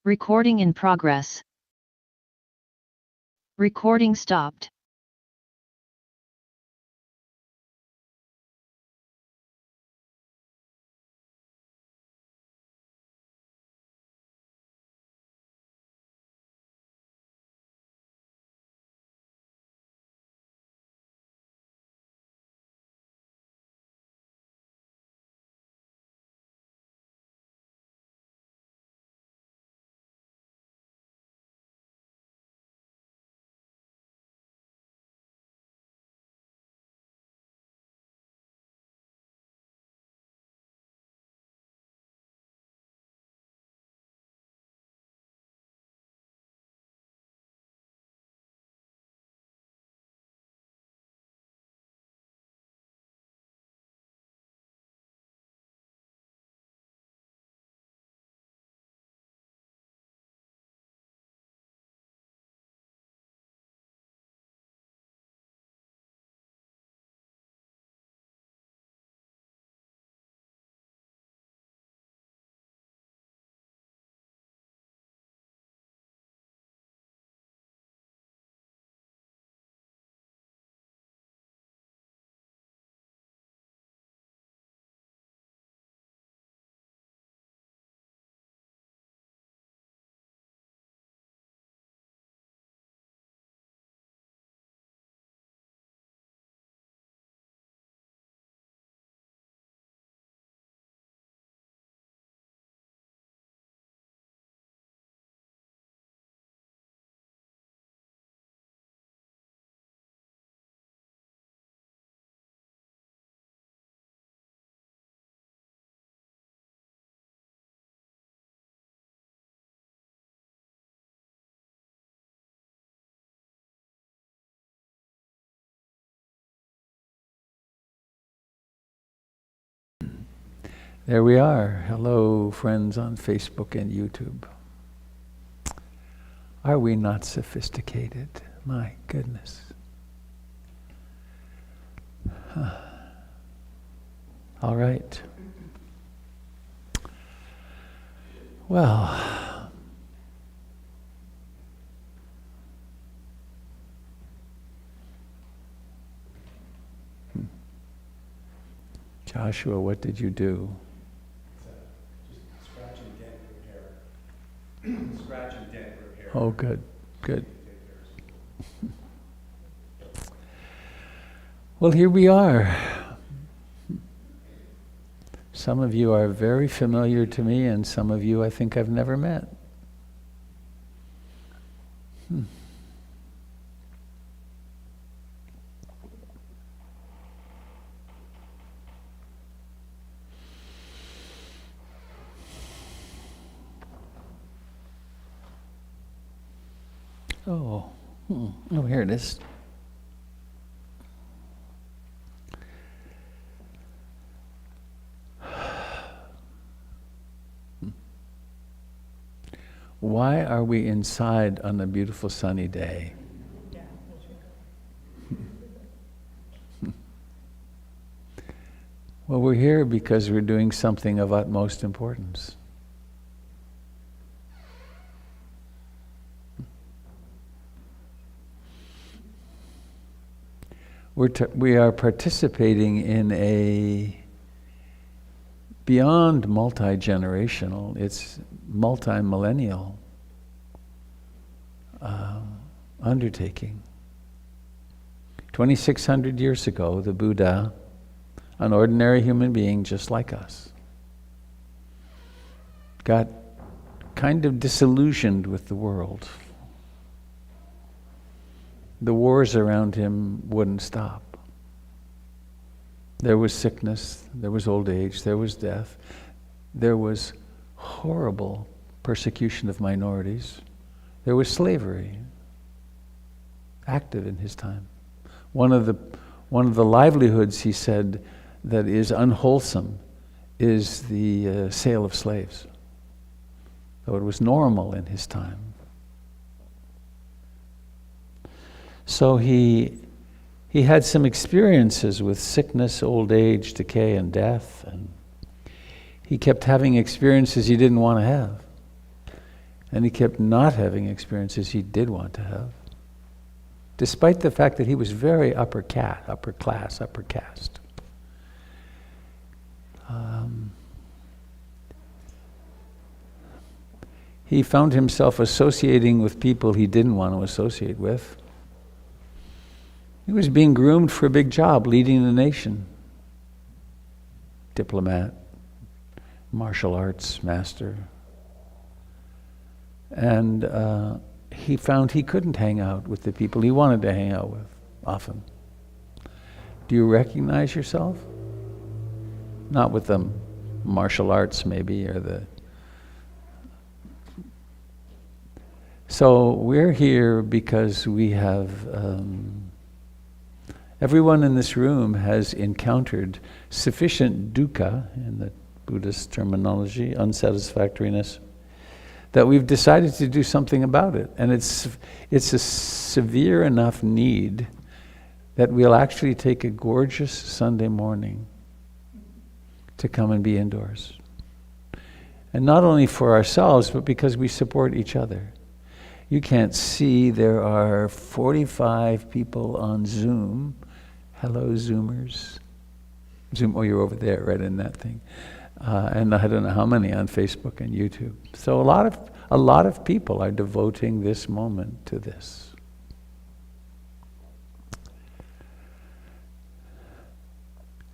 Recording in progress. Recording stopped. There we are. Hello, friends on Facebook and YouTube. Are we not sophisticated? My goodness. Huh. All right. Well, Joshua, what did you do? Scratch and dent repair. Scratch and dent repair. Oh, good, good. Well, here we are. Some of you are very familiar to me, and some of you I think I've never met. Oh, here it is. Why are we inside on a beautiful sunny day? Well, we're here because we're doing something of utmost importance. We are participating in a beyond multi-generational, it's multi-millennial undertaking. 2,600 years ago, the Buddha, an ordinary human being just like us, got kind of disillusioned with the world. The wars around him wouldn't stop. There was sickness, there was old age, there was death, there was horrible persecution of minorities, there was slavery active in his time. One of the livelihoods, he said, that is unwholesome is the sale of slaves, though it was normal in his time. So he had some experiences with sickness, old age, decay, and death, and he kept having experiences he didn't want to have. And he kept not having experiences he did want to have, despite the fact that he was very upper caste. He found himself associating with people he didn't want to associate with. He was being groomed for a big job, leading the nation. Diplomat, martial arts master. And he found he couldn't hang out with the people he wanted to hang out with often. Do you recognize yourself? Not with the martial arts maybe, or the... So we're here because we have... everyone in this room has encountered sufficient dukkha, in the Buddhist terminology, unsatisfactoriness, that we've decided to do something about it. And it's a severe enough need that we'll actually take a gorgeous Sunday morning to come and be indoors. And not only for ourselves, but because we support each other. You can't see, there are 45 people on Zoom. Hello, Zoomers. Zoom, oh, you're over there, right in that thing. And I don't know how many on Facebook and YouTube. So a lot of people are devoting this moment to this.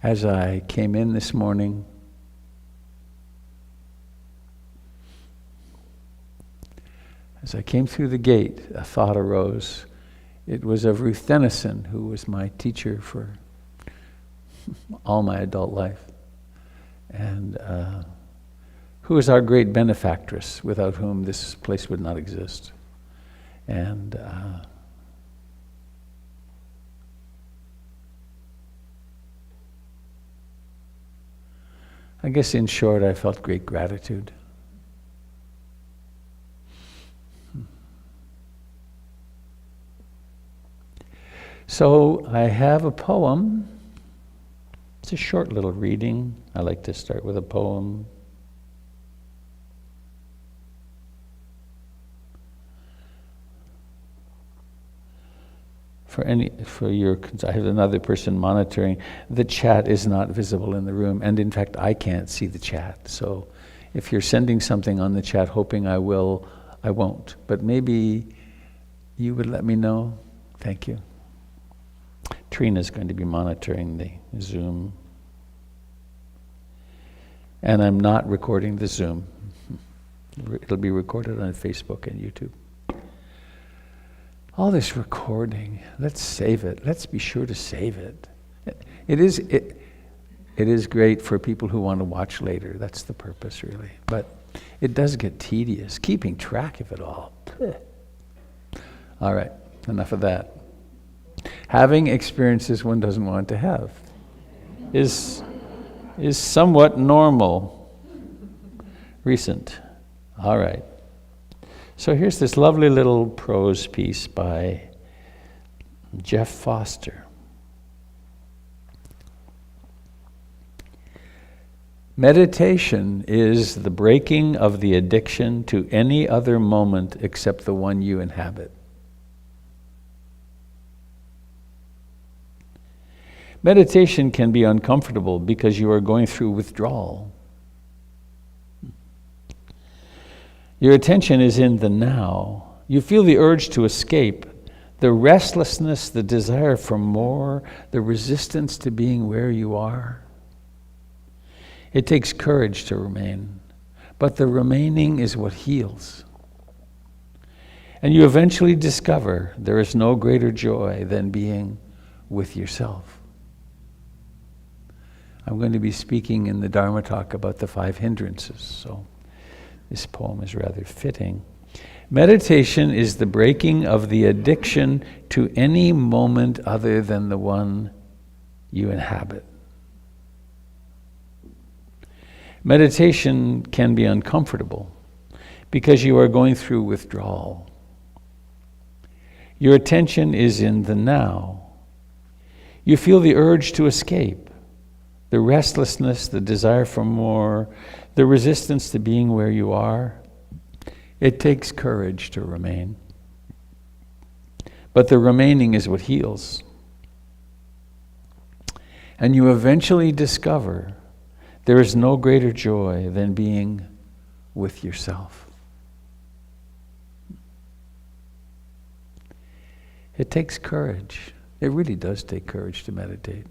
As I came in this morning, as I came through the gate, a thought arose. It was of Ruth Denison, who was my teacher for all my adult life, and who is our great benefactress, without whom this place would not exist. And I guess in short, I felt great gratitude. So I have a poem. It's a short little reading. I like to start with a poem. I have another person monitoring. The chat is not visible in the room, and in fact, I can't see the chat. So if you're sending something on the chat hoping I will, I won't. But maybe you would let me know. Thank you. Trina's going to be monitoring the Zoom. And I'm not recording the Zoom. It'll be recorded on Facebook and YouTube. All this recording, let's save it. Let's be sure to save it. It is great for people who want to watch later. That's the purpose, really. But it does get tedious, keeping track of it all. All right, enough of that. Having experiences one doesn't want to have is somewhat normal. Recent. All right. So here's this lovely little prose piece by Jeff Foster. Meditation is the breaking of the addiction to any other moment except the one you inhabit. Meditation can be uncomfortable because you are going through withdrawal. Your attention is in the now. You feel the urge to escape, the restlessness, the desire for more, the resistance to being where you are. It takes courage to remain, but the remaining is what heals. And you eventually discover there is no greater joy than being with yourself. I'm going to be speaking in the Dharma talk about the 5 hindrances, so this poem is rather fitting. Meditation is the breaking of the addiction to any moment other than the one you inhabit. Meditation can be uncomfortable because you are going through withdrawal. Your attention is in the now. You feel the urge to escape, the restlessness, the desire for more, the resistance to being where you are. It takes courage to remain. But the remaining is what heals. And you eventually discover there is no greater joy than being with yourself. It takes courage. It really does take courage to meditate.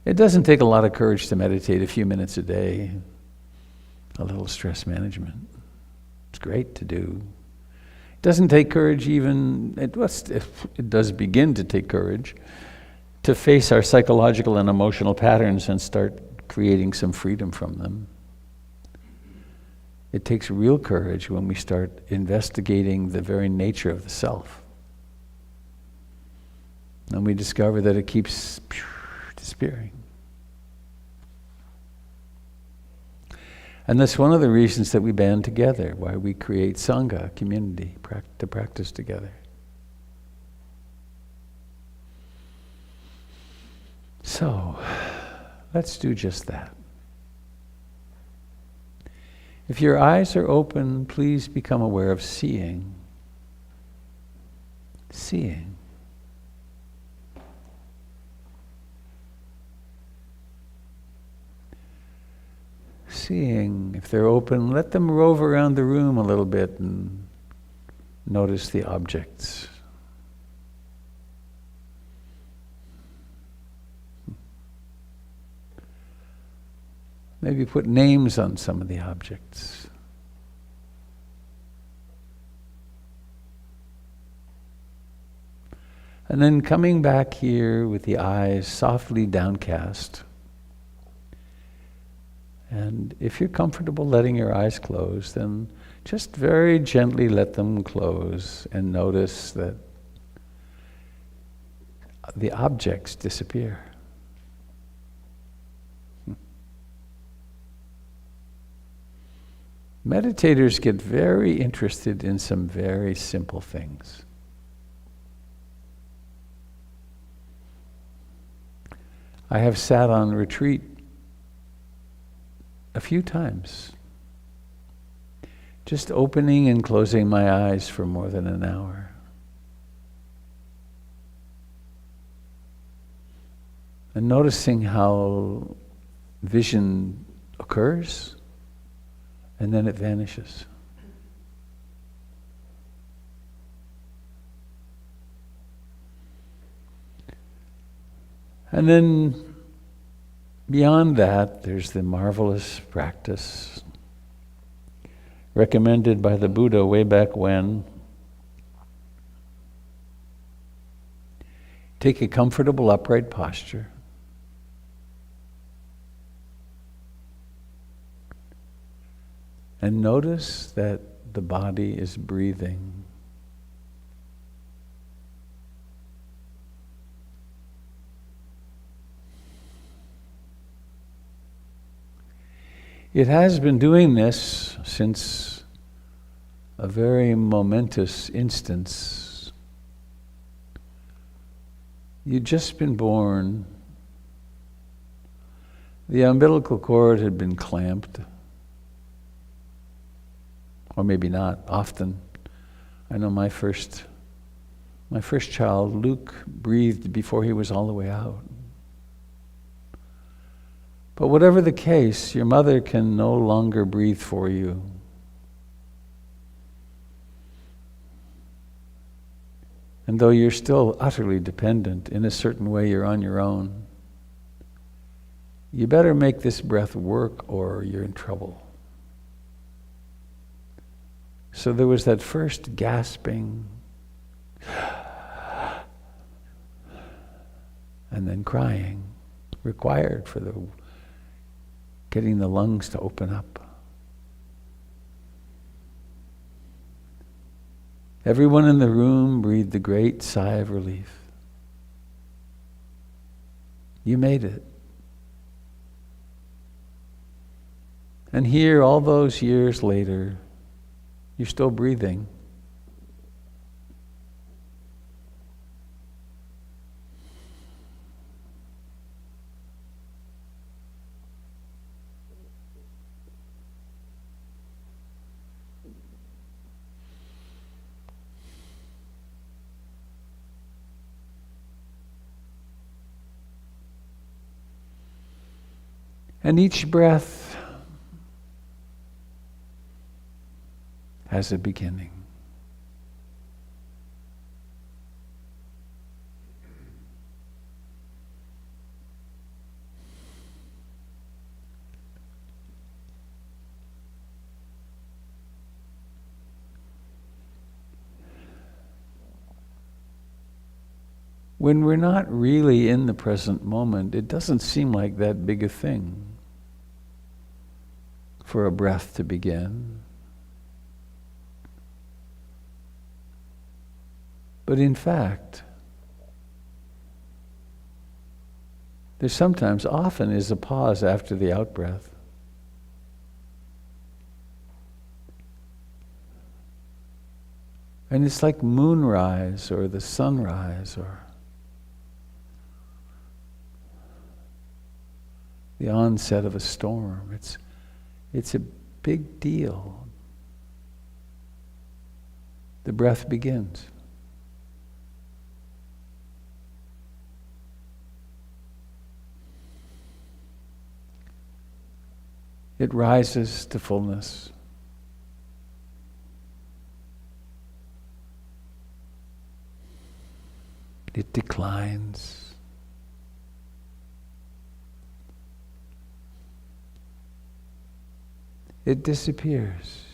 It doesn't take a lot of courage to meditate a few minutes a day. A little stress management. It's great to do. It doesn't take courage even, it does begin to take courage to face our psychological and emotional patterns and start creating some freedom from them. It takes real courage when we start investigating the very nature of the self. And we discover that it keeps disappearing. And that's one of the reasons that we band together, why we create Sangha, community, to practice together. So, let's do just that. If your eyes are open, please become aware of seeing. Seeing. Seeing, if they're open, let them rove around the room a little bit and notice the objects. Maybe put names on some of the objects. And then coming back here with the eyes softly downcast. And if you're comfortable letting your eyes close, then just very gently let them close and notice that the objects disappear. Meditators get very interested in some very simple things. I have sat on retreat a few times, just opening and closing my eyes for more than an hour. And noticing how vision occurs and then it vanishes. And then beyond that, there's the marvelous practice recommended by the Buddha way back when. Take a comfortable upright posture. And notice that the body is breathing. It has been doing this since a very momentous instance. You'd just been born. The umbilical cord had been clamped. Or maybe not, often. I know my first child, Luke, breathed before he was all the way out. But whatever the case, your mother can no longer breathe for you. And though you're still utterly dependent, in a certain way you're on your own, you better make this breath work or you're in trouble. So there was that first gasping, and then crying, required for getting the lungs to open up. Everyone in the room breathed a great sigh of relief. You made it. And here, all those years later, you're still breathing. And each breath has a beginning. When we're not really in the present moment, it doesn't seem like that big a thing for a breath to begin. But in fact, there sometimes, often is a pause after the out-breath. And it's like moonrise or the sunrise or the onset of a storm. It's a big deal. The breath begins. It rises to fullness. It declines. It disappears.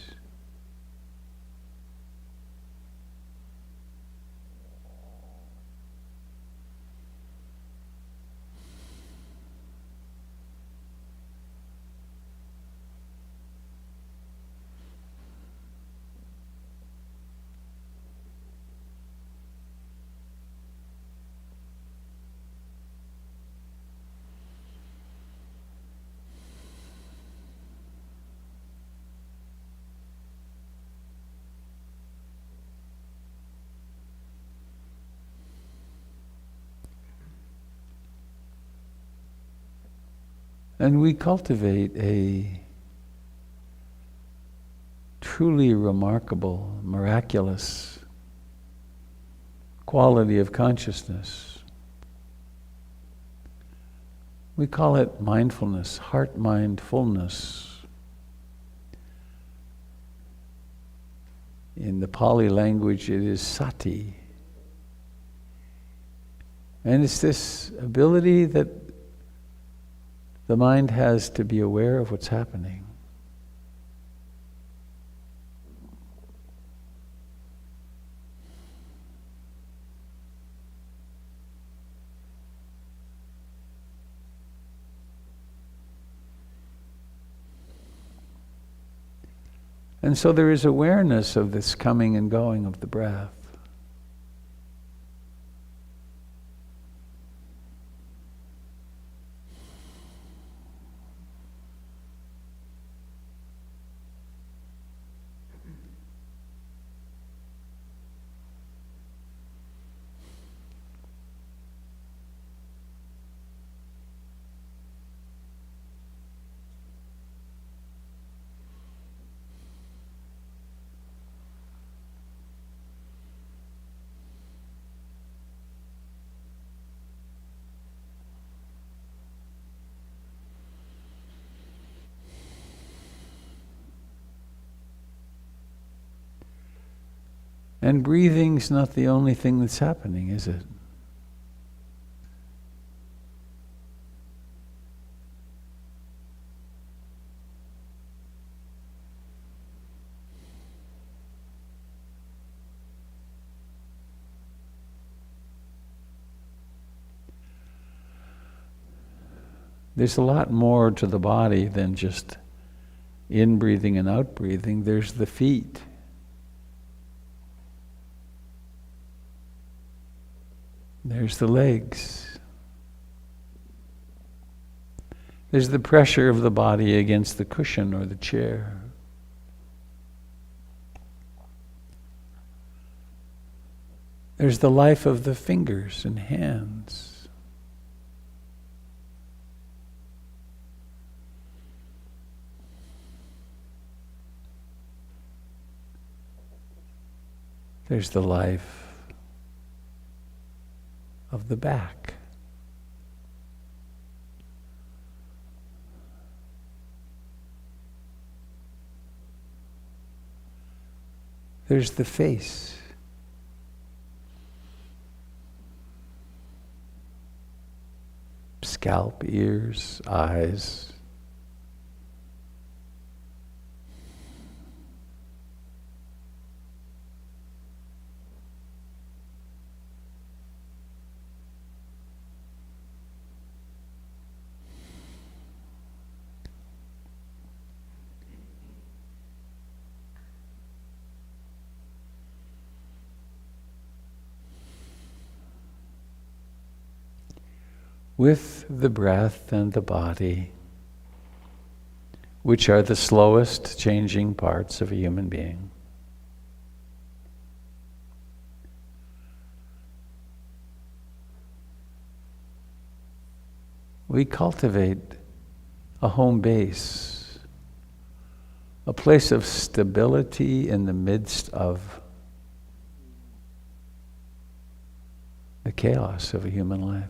And we cultivate a truly remarkable, miraculous quality of consciousness. We call it mindfulness, heart-mind fullness. In the Pali language, it is sati. And it's this ability that the mind has to be aware of what's happening. And so there is awareness of this coming and going of the breath. And breathing's not the only thing that's happening, is it? There's a lot more to the body than just in-breathing and out-breathing. There's the feet. There's the legs. There's the pressure of the body against the cushion or the chair. There's the life of the fingers and hands. There's the life of the back. There's the face. Scalp, ears, eyes. With the breath and the body, which are the slowest changing parts of a human being. We cultivate a home base, a place of stability in the midst of the chaos of a human life.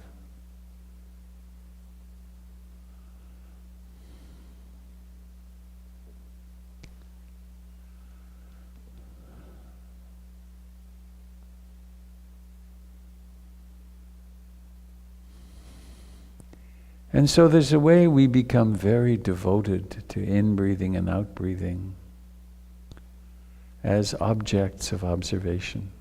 And so there's a way we become very devoted to in-breathing and out-breathing as objects of observation.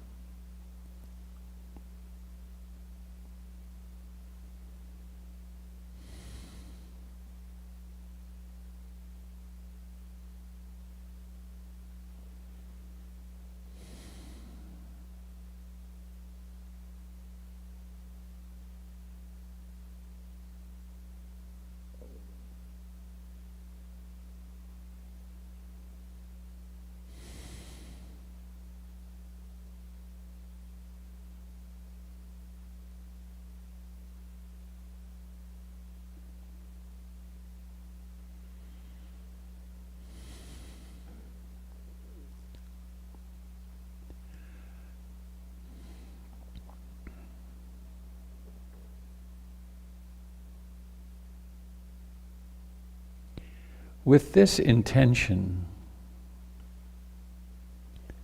With this intention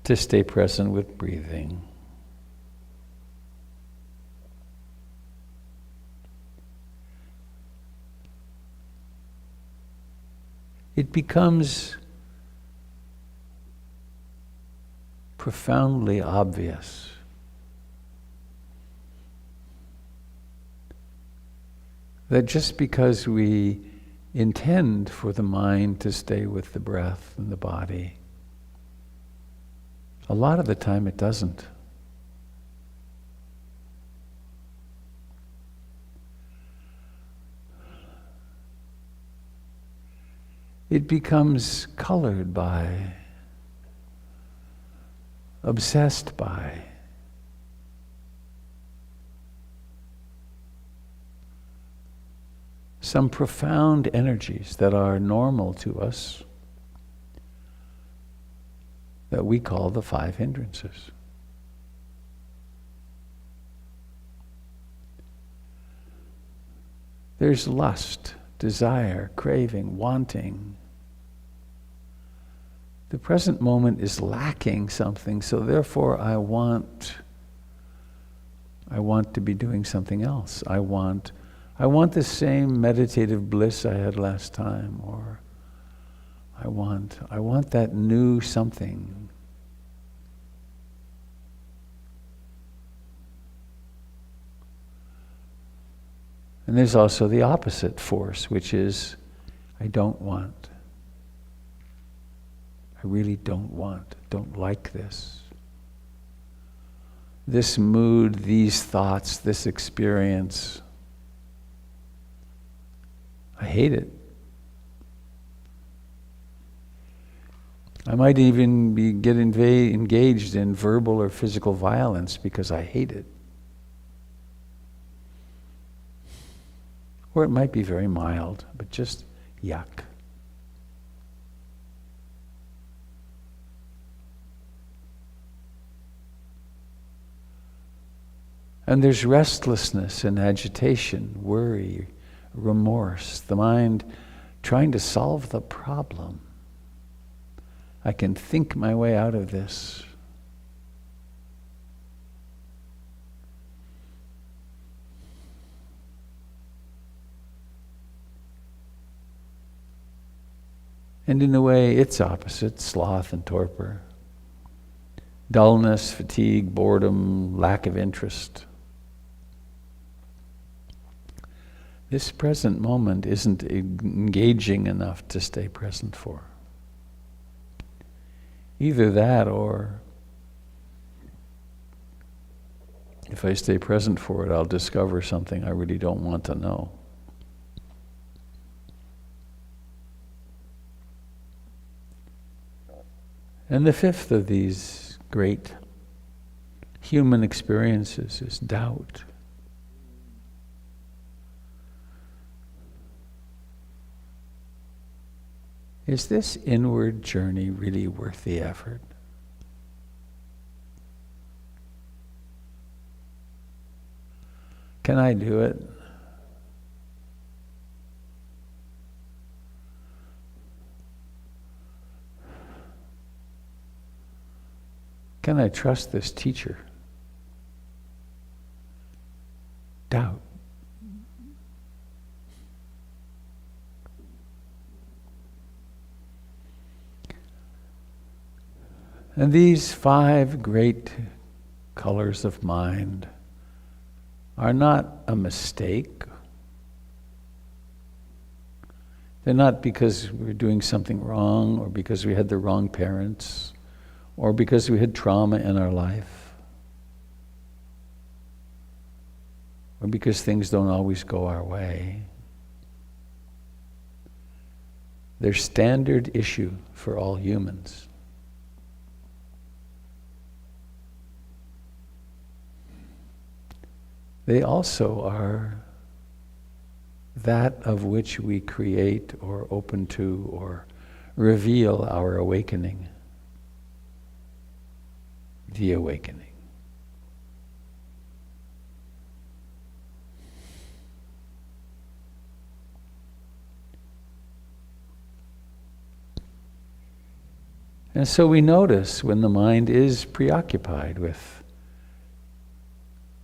to stay present with breathing, it becomes profoundly obvious that just because we intend for the mind to stay with the breath and the body, a lot of the time it doesn't. It becomes colored by, obsessed by some profound energies that are normal to us that we call the five hindrances. There's lust, desire, craving, wanting. The present moment is lacking something, so therefore I want to be doing something else. I want the same meditative bliss I had last time, or I want that new something. And there's also the opposite force, which is I don't want. I really don't like this. This mood, these thoughts, this experience, I hate it. I might even get engaged in verbal or physical violence because I hate it. Or it might be very mild, but just yuck. And there's restlessness and agitation, worry, remorse, the mind trying to solve the problem. I can think my way out of this. And in a way, its opposite, sloth and torpor. Dullness, fatigue, boredom, lack of interest. This present moment isn't engaging enough to stay present for. Either that, or if I stay present for it, I'll discover something I really don't want to know. And the fifth of these great human experiences is doubt. Is this inward journey really worth the effort? Can I do it? Can I trust this teacher? Doubt. And these 5 great colors of mind are not a mistake. They're not because we're doing something wrong, or because we had the wrong parents, or because we had trauma in our life, or because things don't always go our way. They're standard issue for all humans. They also are that of which we create or open to or reveal our awakening. The awakening. And so we notice when the mind is preoccupied with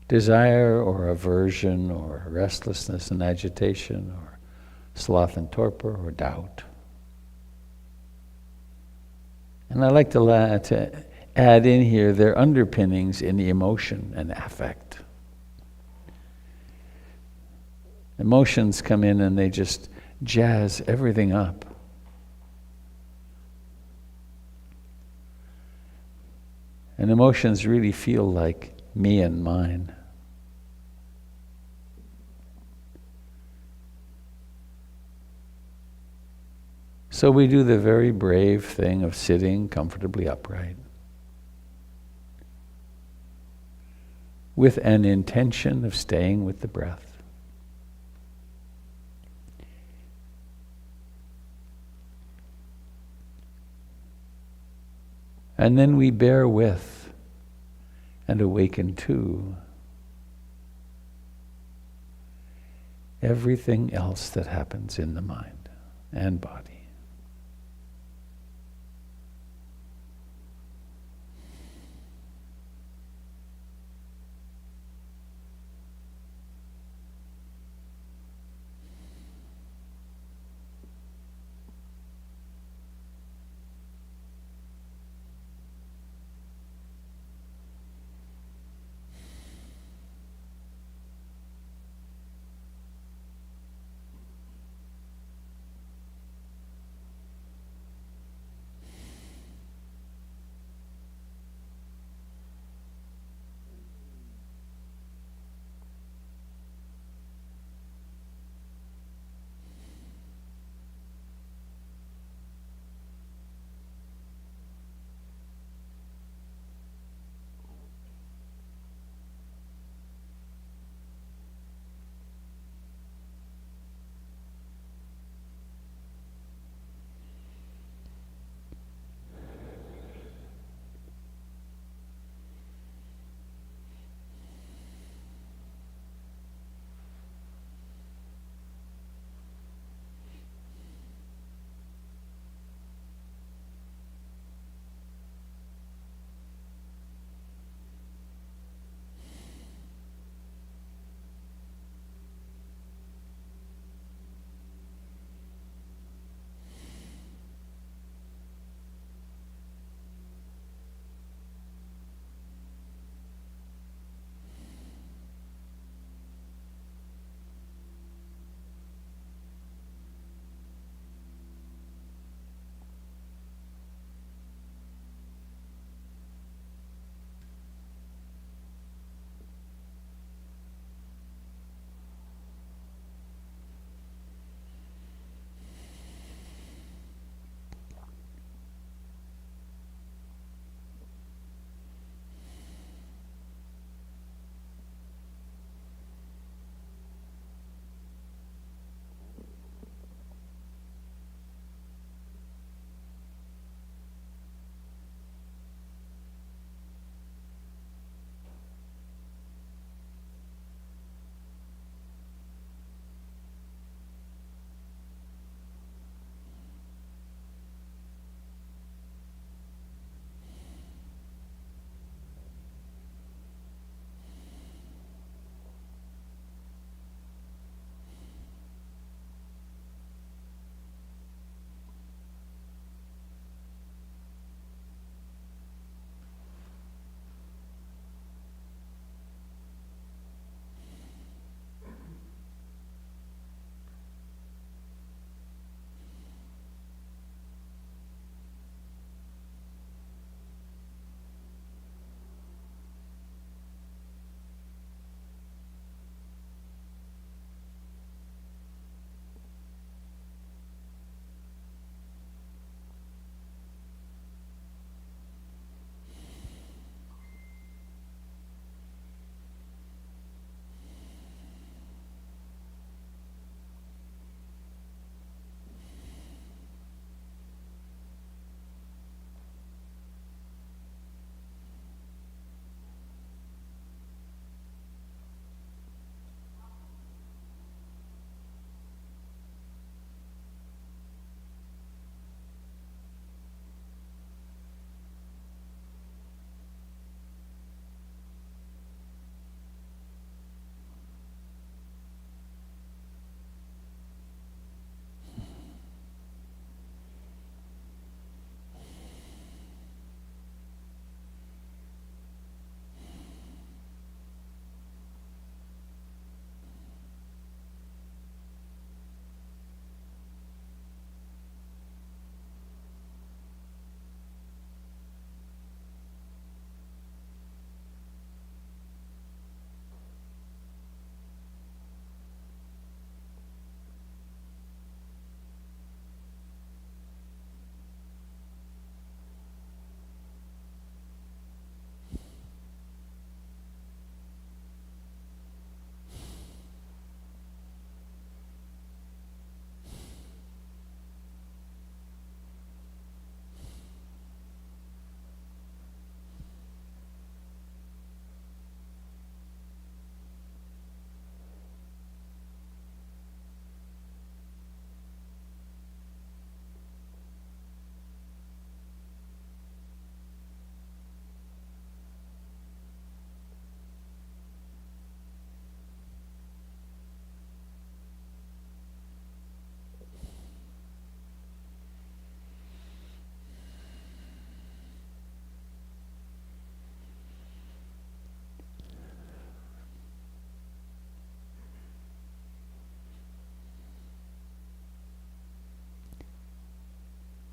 desire or aversion or restlessness and agitation or sloth and torpor or doubt. And I like to add in here their underpinnings in the emotion and affect. Emotions come in and they just jazz everything up. And emotions really feel like me and mine. So we do the very brave thing of sitting comfortably upright with an intention of staying with the breath. And then we bear with and awaken to everything else that happens in the mind and body.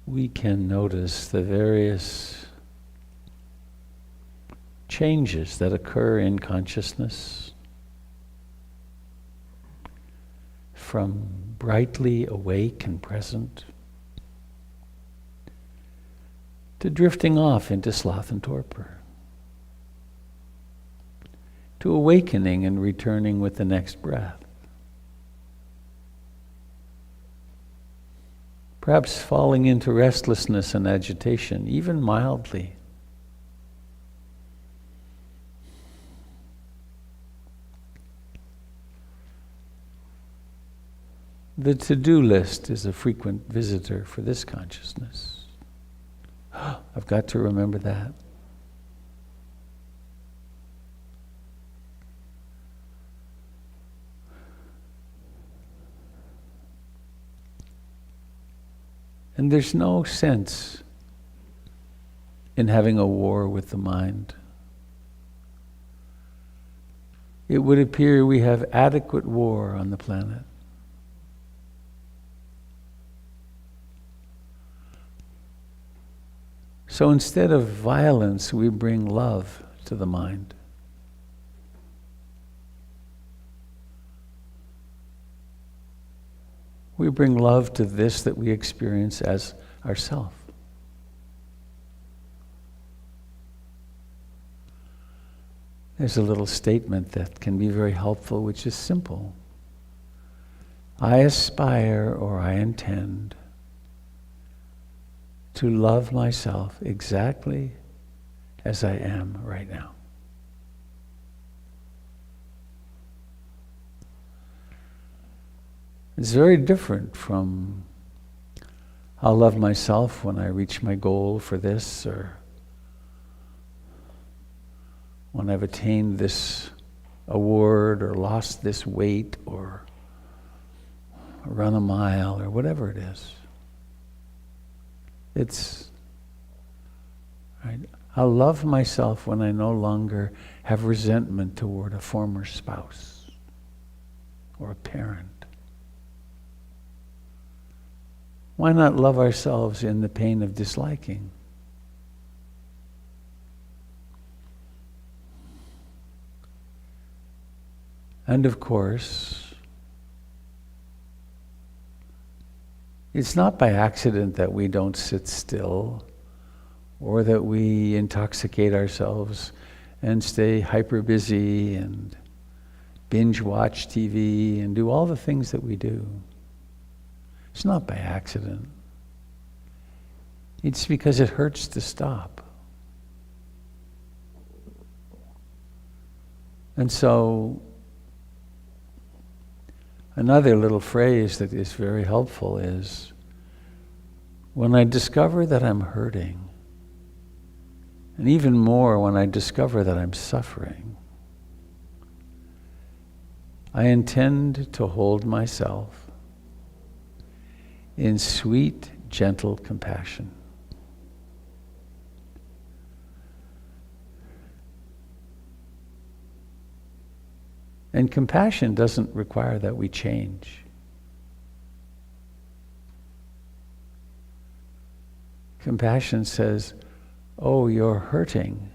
we can notice the various changes that occur in consciousness, from brightly awake and present to drifting off into sloth and torpor, to awakening and returning with the next breath. Perhaps falling into restlessness and agitation, even mildly. The to-do list is a frequent visitor for this consciousness. I've got to remember that. And there's no sense in having a war with the mind. It would appear we have adequate war on the planet. So instead of violence, we bring love to the mind. We bring love to this that we experience as ourself. There's a little statement that can be very helpful, which is simple. I aspire, or I intend, to love myself exactly as I am right now. It's very different from I'll love myself when I reach my goal for this, or when I've attained this award, or lost this weight, or run a mile, or whatever it is. It's, right? I'll love myself when I no longer have resentment toward a former spouse or a parent. Why not love ourselves in the pain of disliking? And of course, it's not by accident that we don't sit still, or that we intoxicate ourselves and stay hyper busy and binge watch TV and do all the things that we do. It's not by accident. It's because it hurts to stop. And so, another little phrase that is very helpful is, when I discover that I'm hurting, and even more when I discover that I'm suffering, I intend to hold myself in sweet, gentle compassion. And compassion doesn't require that we change. Compassion says, oh, you're hurting.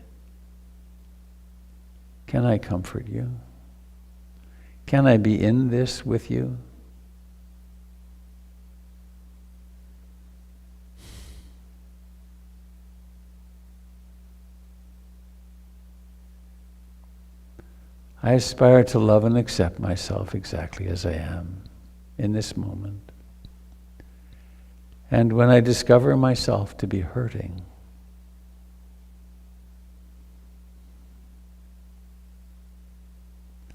Can I comfort you? Can I be in this with you? I aspire to love and accept myself exactly as I am in this moment. And when I discover myself to be hurting,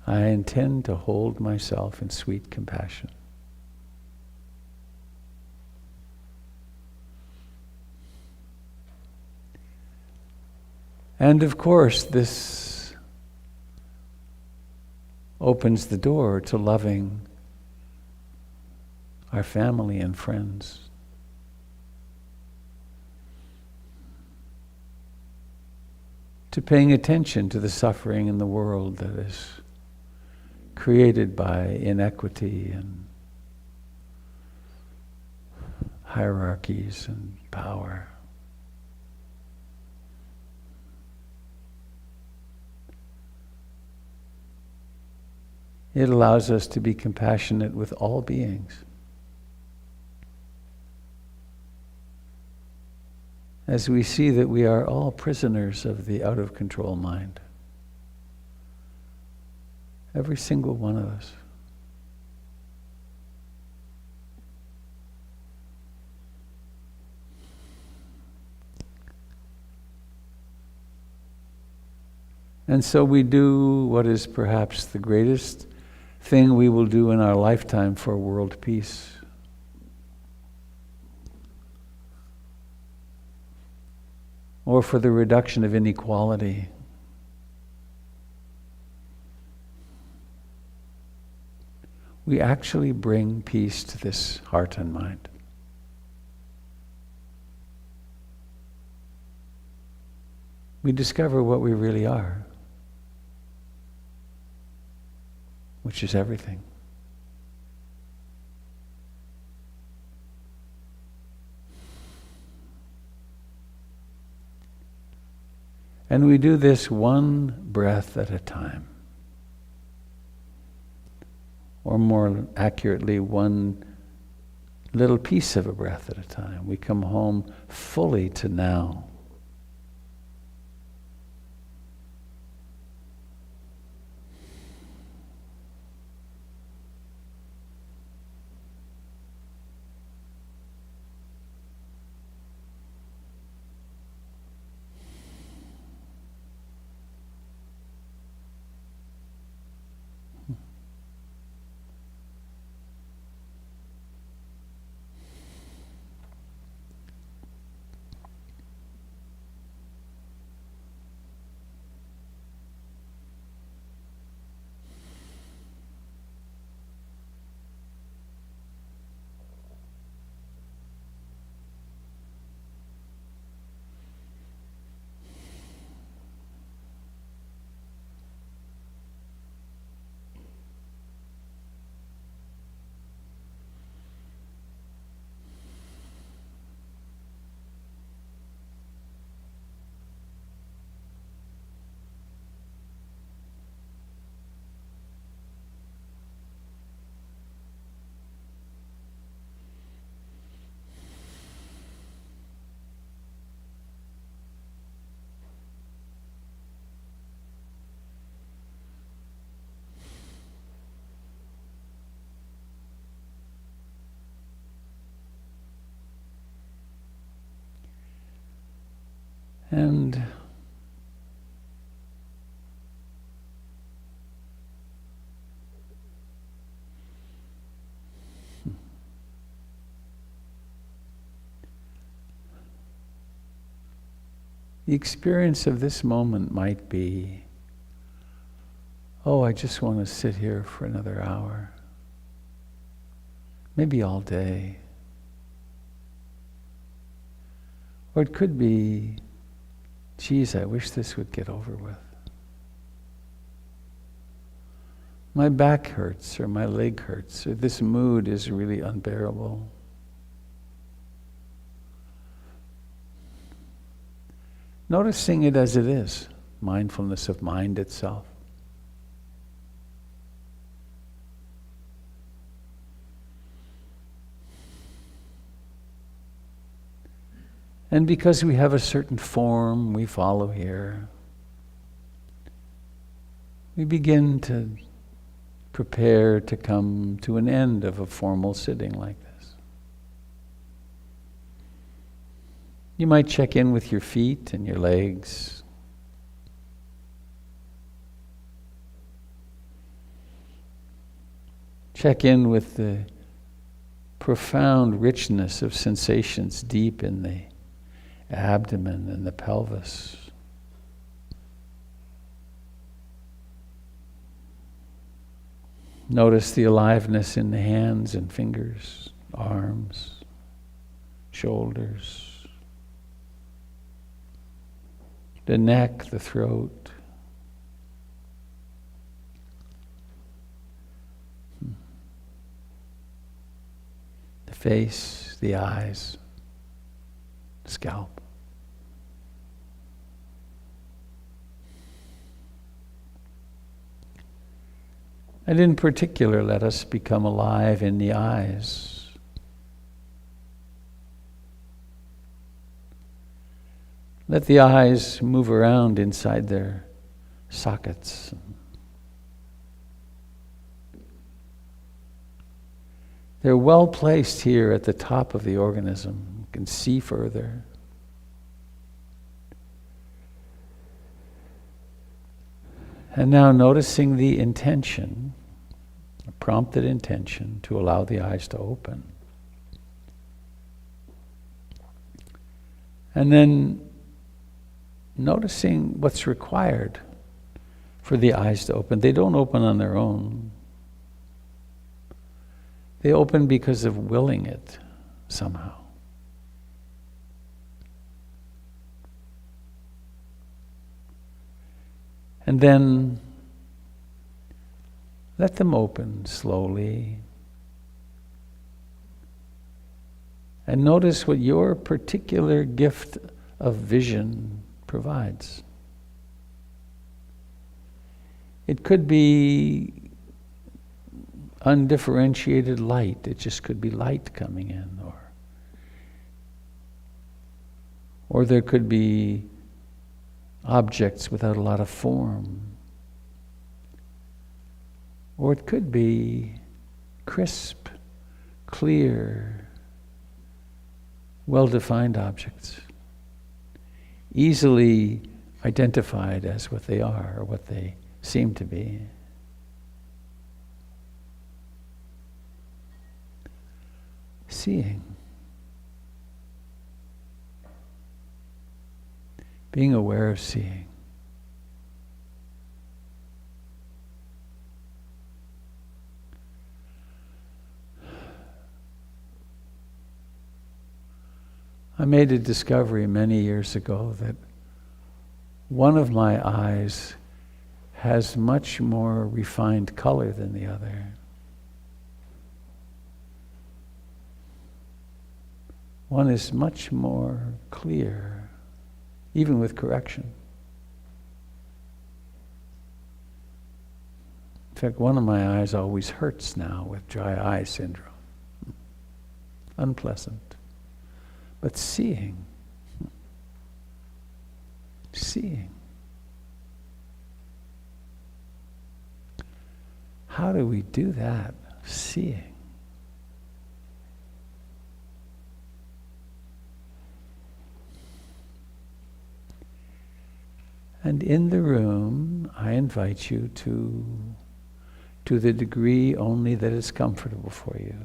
I intend to hold myself in sweet compassion. And of course, this opens the door to loving our family and friends. To paying attention to the suffering in the world that is created by inequity and hierarchies and power. It allows us to be compassionate with all beings. As we see that we are all prisoners of the out-of-control mind. Every single one of us. And so we do what is perhaps the greatest thing we will do in our lifetime for world peace. Or for the reduction of inequality. We actually bring peace to this heart and mind. We discover what we really are, which is everything. And we do this one breath at a time. Or more accurately, one little piece of a breath at a time. We come home fully to now. And the experience of this moment might be, oh, I just want to sit here for another hour. Maybe all day. Or it could be, geez, I wish this would get over with. My back hurts, or my leg hurts, or this mood is really unbearable. Noticing it as it is, mindfulness of mind itself. And because we have a certain form we follow here, we begin to prepare to come to an end of a formal sitting like this. You might check in with your feet and your legs. Check in with the profound richness of sensations deep in the abdomen and the pelvis. Notice the aliveness in the hands and fingers, arms, shoulders, the neck, the throat. The face, the eyes. scalp. And in particular, let us become alive in the eyes. Let the eyes move around inside their sockets. They're well placed here at the top of the organism. You can see further. And now noticing the intention, a prompted intention to allow the eyes to open. And then noticing what's required for the eyes to open. They don't open on their own. They open because of willing it somehow. And then let them open slowly. And notice what your particular gift of vision provides. It could be undifferentiated light. It just could be light coming in. Or there could be objects without a lot of form. Or it could be crisp, clear, well-defined objects, easily identified as what they are or what they seem to be. Seeing. Being aware of seeing. I made a discovery many years ago that one of my eyes has much more refined color than the other. One is much more clear, even with correction. In fact, one of my eyes always hurts now with dry eye syndrome. Unpleasant. But seeing. How do we do that? Seeing. And in the room, I invite you to the degree only that is comfortable for you,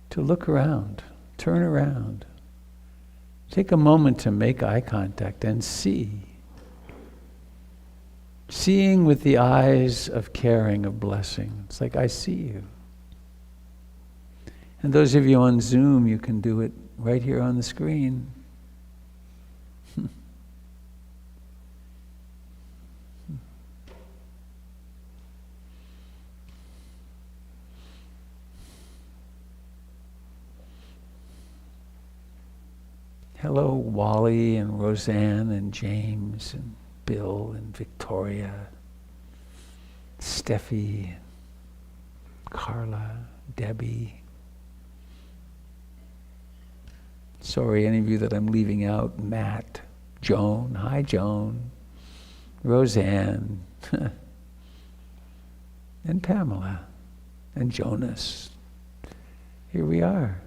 to look around, turn around, take a moment to make eye contact and see. Seeing with the eyes of caring, of blessing. It's like, I see you. And those of you on Zoom, you can do it right here on the screen. Hello, Wally and Roseanne and James and Bill and Victoria, Steffi, Carla, Debbie. Sorry, any of you that I'm leaving out, Matt, Joan, hi Joan, Roseanne, and Pamela, and Jonas. Here we are.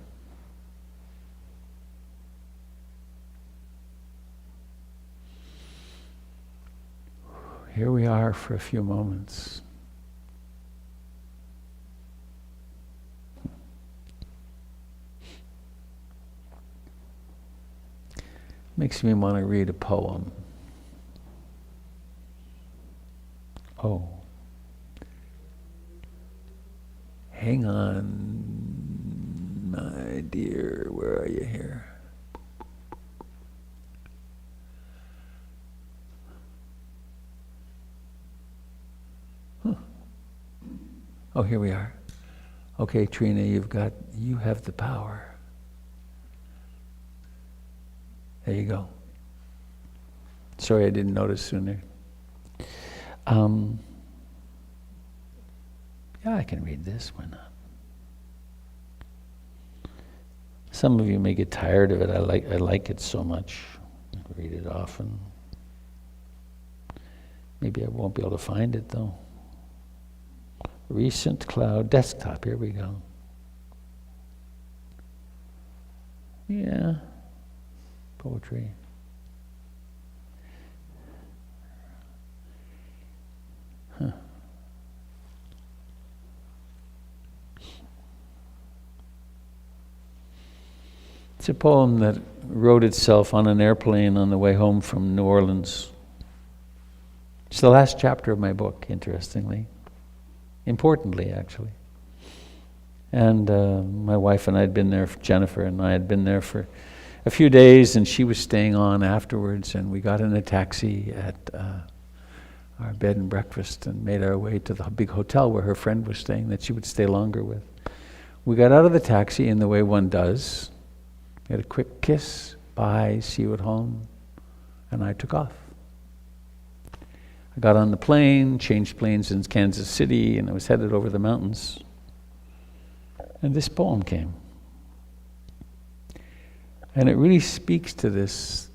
Here we are for a few moments. Makes me want to read a poem. Oh. Hang on, my dear. Where are you here? Oh, here we are. Okay, Trina, you have the power. There you go. Sorry I didn't notice sooner. Yeah, I can read this. Why not? Some of you may get tired of it. I like it so much. I read it often. Maybe I won't be able to find it though. Recent cloud desktop. Here we go. Yeah. Poetry. Huh. It's a poem that wrote itself on an airplane on the way home from New Orleans. It's the last chapter of my book, interestingly. Importantly, actually. And my wife and I had been there, Jennifer and I had been there for a few days, and she was staying on afterwards, and we got in a taxi at our bed and breakfast and made our way to the big hotel where her friend was staying that she would stay longer with. We got out of the taxi in the way one does. We had a quick kiss, bye, see you at home, and I took off. I got on the plane, changed planes in Kansas City, and I was headed over the mountains. And this poem came. And it really speaks to this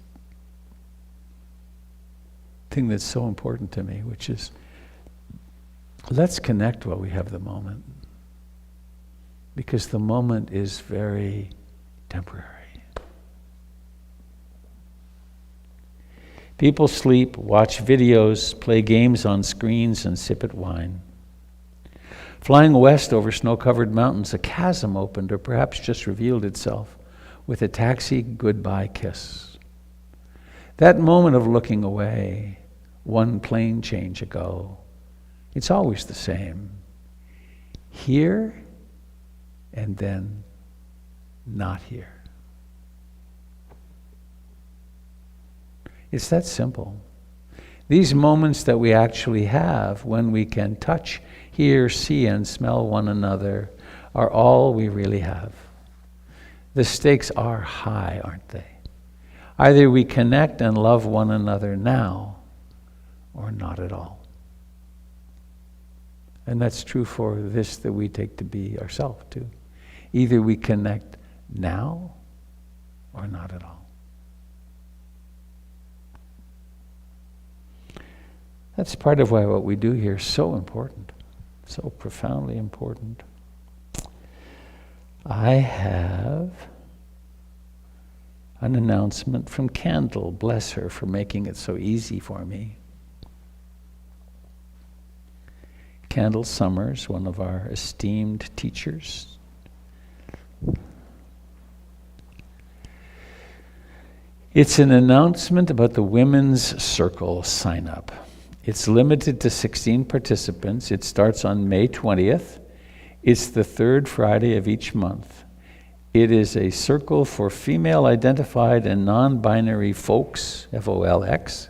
thing that's so important to me, which is, let's connect while we have the moment. Because the moment is very temporary. People sleep, watch videos, play games on screens, and sip at wine. Flying west over snow-covered mountains, a chasm opened, or perhaps just revealed itself, with a taxi goodbye kiss. That moment of looking away, one plane change ago, it's always the same. Here, and then not here. It's that simple. These moments that we actually have when we can touch, hear, see, and smell one another are all we really have. The stakes are high, aren't they? Either we connect and love one another now, or not at all. And that's true for this that we take to be ourselves too. Either we connect now, or not at all. That's part of why what we do here is so important, so profoundly important. I have an announcement from Candle. Bless her for making it so easy for me. Candle Summers, one of our esteemed teachers. It's an announcement about the Women's Circle sign-up. It's limited to 16 participants. It starts on May 20th. It's the third Friday of each month. It is a circle for female-identified and non-binary folks, F-O-L-X,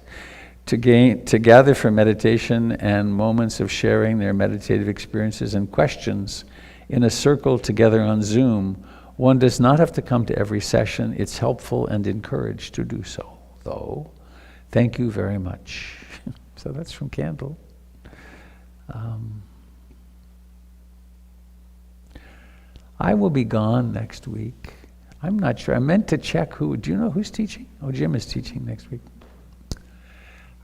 to gather for meditation and moments of sharing their meditative experiences and questions in a circle together on Zoom. One does not have to come to every session. It's helpful and encouraged to do so, though. Thank you very much. So that's from Candle. I will be gone next week. I'm not sure. I meant to check who. Do you know who's teaching? Oh, Jim is teaching next week.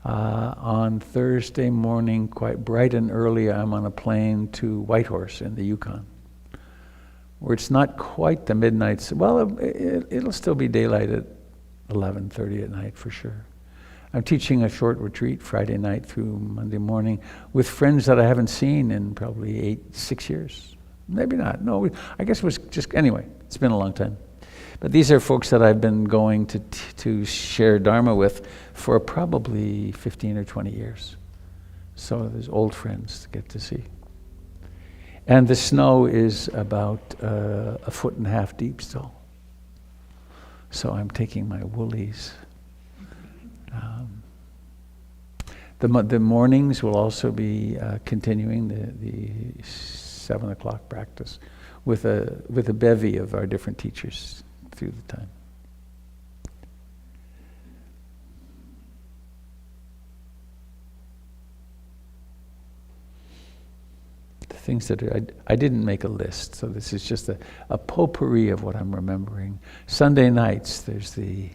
On Thursday morning, quite bright and early, I'm on a plane to Whitehorse in the Yukon, where it's not quite the midnight. Well, it'll still be daylight at 11:30 at night for sure. I'm teaching a short retreat Friday night through Monday morning with friends that I haven't seen in probably 6 years. Maybe not. No, I guess it was just, anyway, it's been a long time. But these are folks that I've been going to share Dharma with for probably 15 or 20 years. So there's old friends to get to see. And the snow is about 1.5 feet deep still. So I'm taking my woolies. The mornings will also be continuing the 7 o'clock practice with a bevy of our different teachers through the time. things that I didn't make a list, so this is just a potpourri of what I'm remembering. Sunday nights, there's the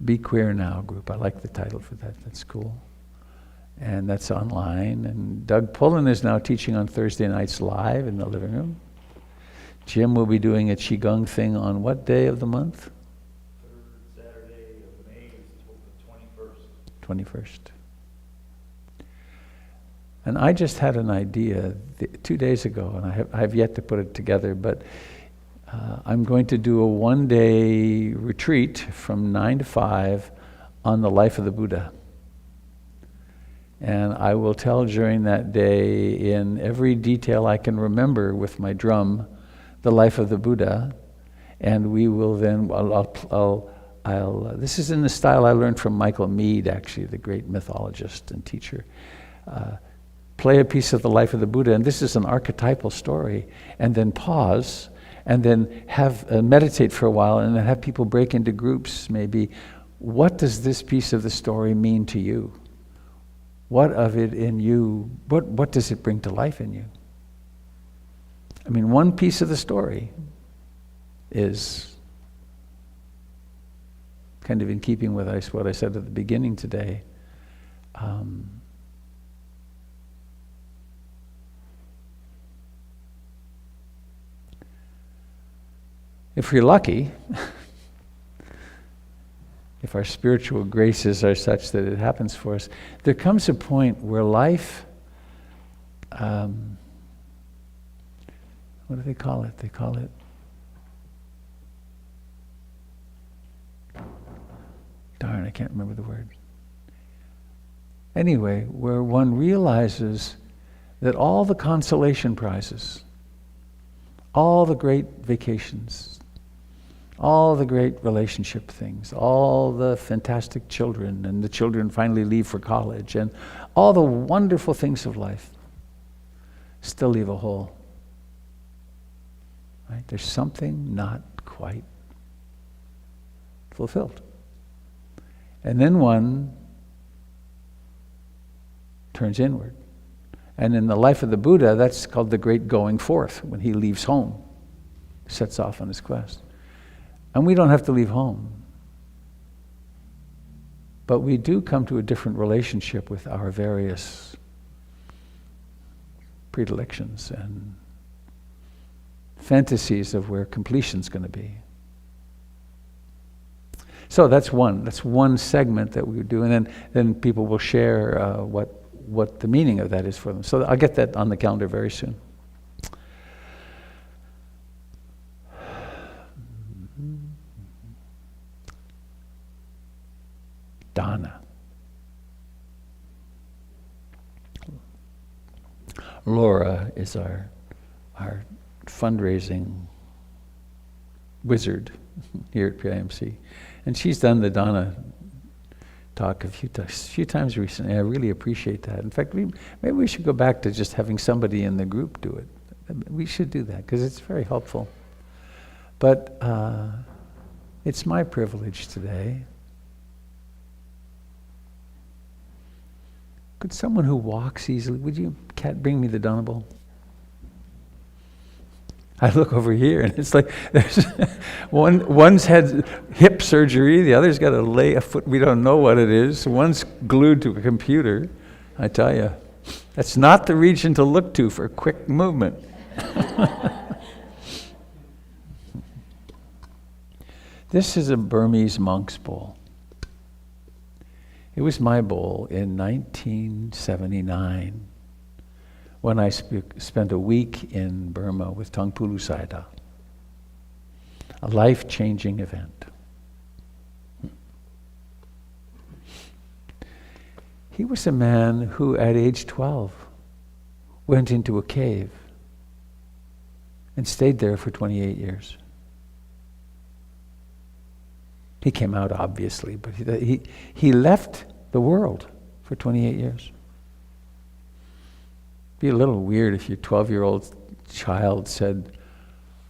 Be Queer Now group. I like the title for that. That's cool. And that's online. And Doug Pullen is now teaching on Thursday nights live in the living room. Jim will be doing a Qigong thing on what day of the month? Third Saturday of May is the 21st. 21st. And I just had an idea 2 days ago, and I have yet to put it together, but I'm going to do a one-day retreat from 9 to 5 on the life of the Buddha. And I will tell during that day in every detail I can remember with my drum the life of the Buddha, and we will then, this is in the style I learned from Michael Meade, actually, the great mythologist and teacher. Play a piece of the life of the Buddha, and this is an archetypal story, and then pause, and then have meditate for a while, and then have people break into groups, maybe. What does this piece of the story mean to you? What of it in you, what does it bring to life in you? I mean, one piece of the story is kind of in keeping with what I said at the beginning today. If we're lucky, if our spiritual graces are such that it happens for us, there comes a point where life, what do they call it? They call it, darn, I can't remember the word. Anyway, where one realizes that all the consolation prizes, all the great vacations, all the great relationship things, all the fantastic children, and the children finally leave for college, and all the wonderful things of life still leave a hole. Right? There's something not quite fulfilled. And then one turns inward. And in the life of the Buddha, that's called the great going forth, when he leaves home, sets off on his quest. And we don't have to leave home. But we do come to a different relationship with our various predilections and fantasies of where completion's going to be. So that's one segment that we do, and then people will share what the meaning of that is for them. So I'll get that on the calendar very soon. Dana. Laura is our fundraising wizard here at PIMC. And she's done the Dana talk a few times recently. I really appreciate that. In fact, maybe we should go back to just having somebody in the group do it. We should do that because it's very helpful. But it's my privilege today. Could someone who walks easily, would you, Kat, bring me the Dana bowl? I look over here and it's like there's one's had hip surgery, the other's got to lay a foot, we don't know what it is. One's glued to a computer. I tell you, that's not the region to look to for quick movement. This is a Burmese monk's bowl. It was my bowl in 1979 when I spent a week in Burma with Tangpulu Sayadaw. A life-changing event. He was a man who at age 12 went into a cave and stayed there for 28 years. He came out, obviously, but he left the world for 28 years. Be a little weird if your 12-year-old child said,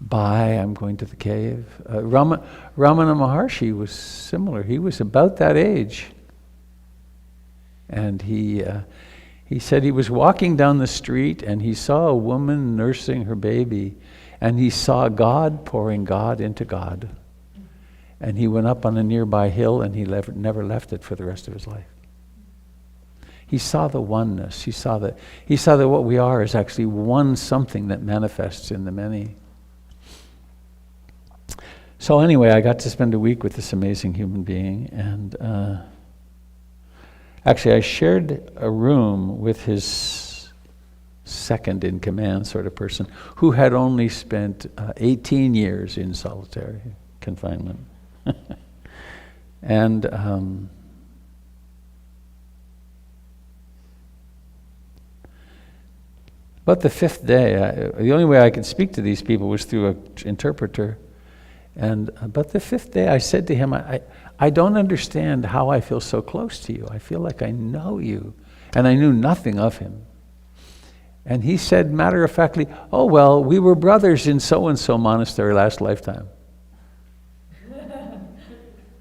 "Bye, I'm going to the cave." Ramana Maharshi was similar. He was about that age, and he He said he was walking down the street and he saw a woman nursing her baby, and he saw God pouring God into God. And he went up on a nearby hill and he never left it for the rest of his life. He saw the oneness. He saw that what we are is actually one something that manifests in the many. So anyway, I got to spend a week with this amazing human being, and actually I shared a room with his second in command sort of person who had only spent 18 years in solitary confinement. And but the fifth day, the only way I could speak to these people was through an interpreter. And but the fifth day, I said to him, I don't understand how I feel so close to you. I feel like I know you. And I knew nothing of him. And he said, matter-of-factly, oh, well, we were brothers in so-and-so monastery last lifetime.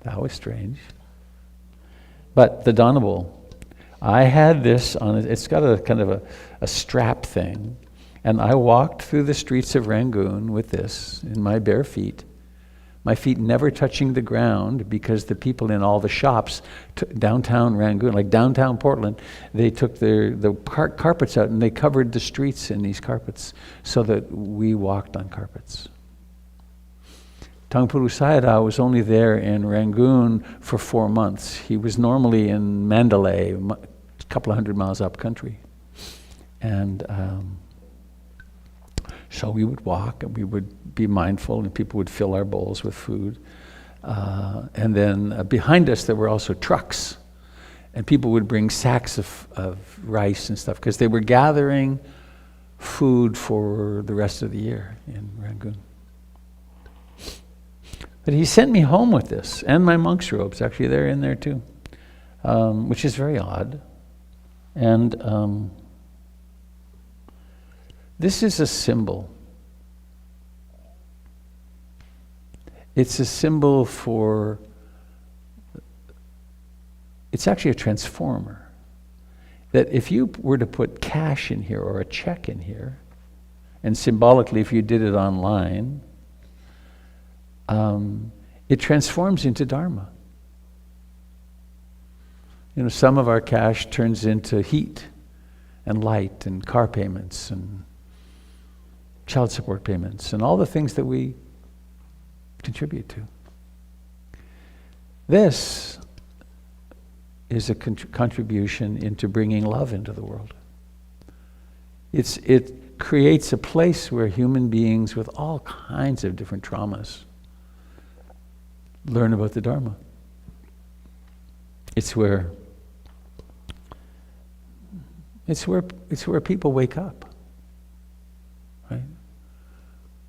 That was strange. But the Donnable, I had this on, it's got a kind of a strap thing, and I walked through the streets of Rangoon with this in my bare feet, my feet never touching the ground, because the people in all the shops, downtown Rangoon, like downtown Portland, they took the carpets out and they covered the streets in these carpets so that we walked on carpets. Tangpuru Sayadaw was only there in Rangoon for 4 months. He was normally in Mandalay, a couple of 100 miles up country. And so we would walk and we would be mindful, and people would fill our bowls with food. And then behind us there were also trucks, and people would bring sacks of rice and stuff because they were gathering food for the rest of the year in Rangoon. But he sent me home with this, and my monk's robes. Actually, they're in there too, which is very odd. And this is a symbol. It's a symbol for, it's actually a transformer. That if you were to put cash in here or a check in here, and symbolically if you did it online, it transforms into Dharma. You know, some of our cash turns into heat and light and car payments and child support payments and all the things that we contribute to. This is a contribution into bringing love into the world. It creates a place where human beings with all kinds of different traumas learn about the Dharma. It's where people wake up, right?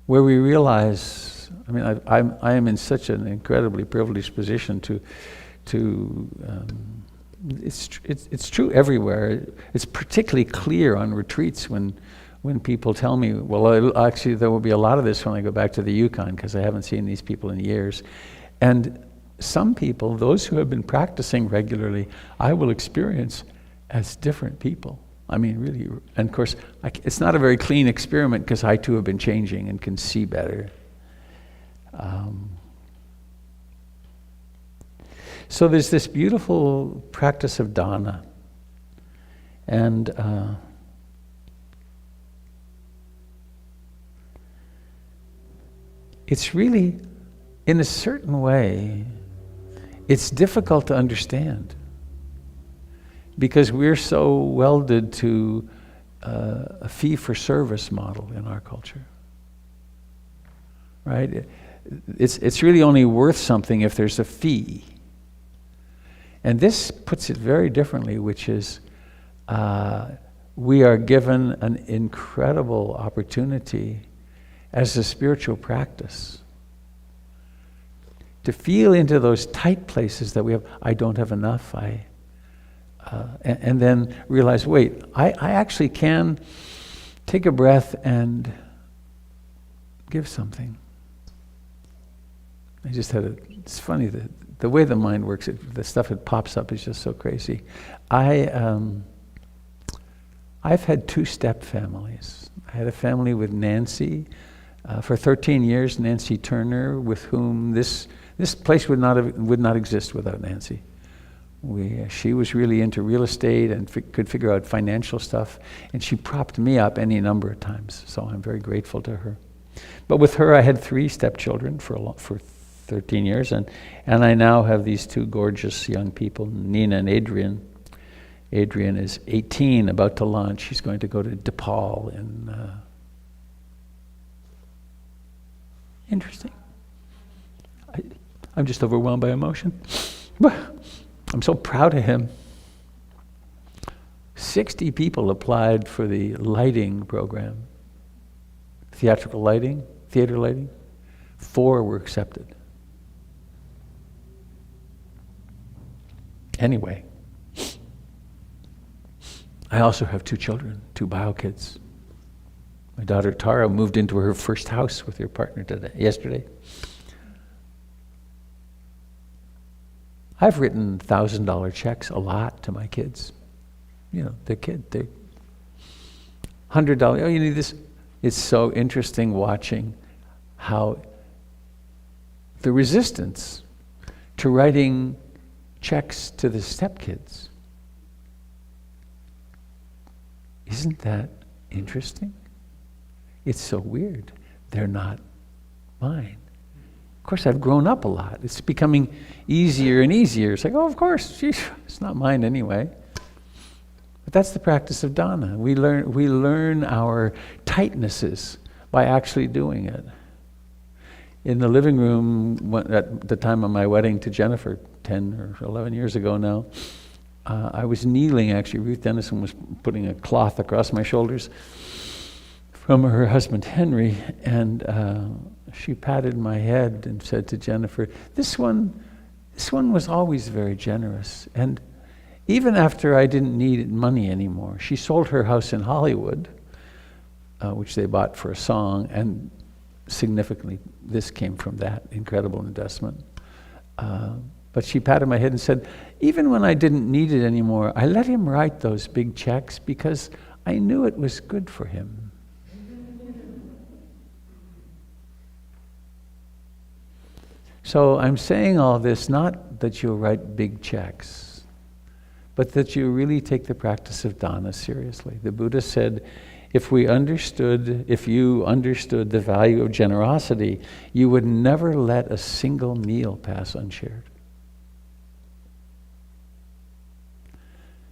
Where we realize, I mean, I am in such an incredibly privileged position to it's true everywhere. It's particularly clear on retreats when people tell me, well, actually there will be a lot of this when I go back to the Yukon because I haven't seen these people in years. And some people, those who have been practicing regularly, I will experience as different people. I mean, really, and of course, it's not a very clean experiment because I too have been changing and can see better. So there's this beautiful practice of dana, and it's really, in a certain way, it's difficult to understand because we're so welded to a fee-for-service model in our culture, right? It's really only worth something if there's a fee. And this puts it very differently, which is we are given an incredible opportunity as a spiritual practice to feel into those tight places that we have. I don't have enough. And then realize, wait, I actually can take a breath and give something. I just had it's funny, the way the mind works, the stuff that pops up is just so crazy. I've had 2 step families. I had a family with Nancy for 13 years, Nancy Turner, with whom this place would not exist without Nancy. She was really into real estate and could figure out financial stuff, and she propped me up any number of times. So I'm very grateful to her. But with her, I had 3 stepchildren for 13 years, and I now have these 2 gorgeous young people, Nina and Adrian. Adrian is 18, about to launch. She's going to go to DePaul in... Interesting. I'm just overwhelmed by emotion. I'm so proud of him. 60 people applied for the lighting program. Theatrical lighting, theater lighting. 4 were accepted. Anyway, I also have 2 children, 2 bio kids. My daughter Tara moved into her first house with her partner yesterday. I've written $1,000 checks a lot to my kids. You know, they're $100. Oh, you need this. It's so interesting watching how the resistance to writing checks to the stepkids. Isn't that interesting? It's so weird. They're not mine. Of course, I've grown up a lot. It's becoming easier and easier. It's like, oh, of course, geez, it's not mine anyway. But that's the practice of dana. We learn our tightnesses by actually doing it. In the living room at the time of my wedding to Jennifer, 10 or 11 years ago now, I was kneeling, actually. Ruth Dennison was putting a cloth across my shoulders from her husband Henry, and she patted my head and said to Jennifer, this one was always very generous. And even after I didn't need money anymore, she sold her house in Hollywood, which they bought for a song, and significantly, this came from that incredible investment. But she patted my head and said, even when I didn't need it anymore, I let him write those big checks because I knew it was good for him. So I'm saying all this not that you'll write big checks, but that you really take the practice of dana seriously. The Buddha said, if you understood the value of generosity, you would never let a single meal pass unshared.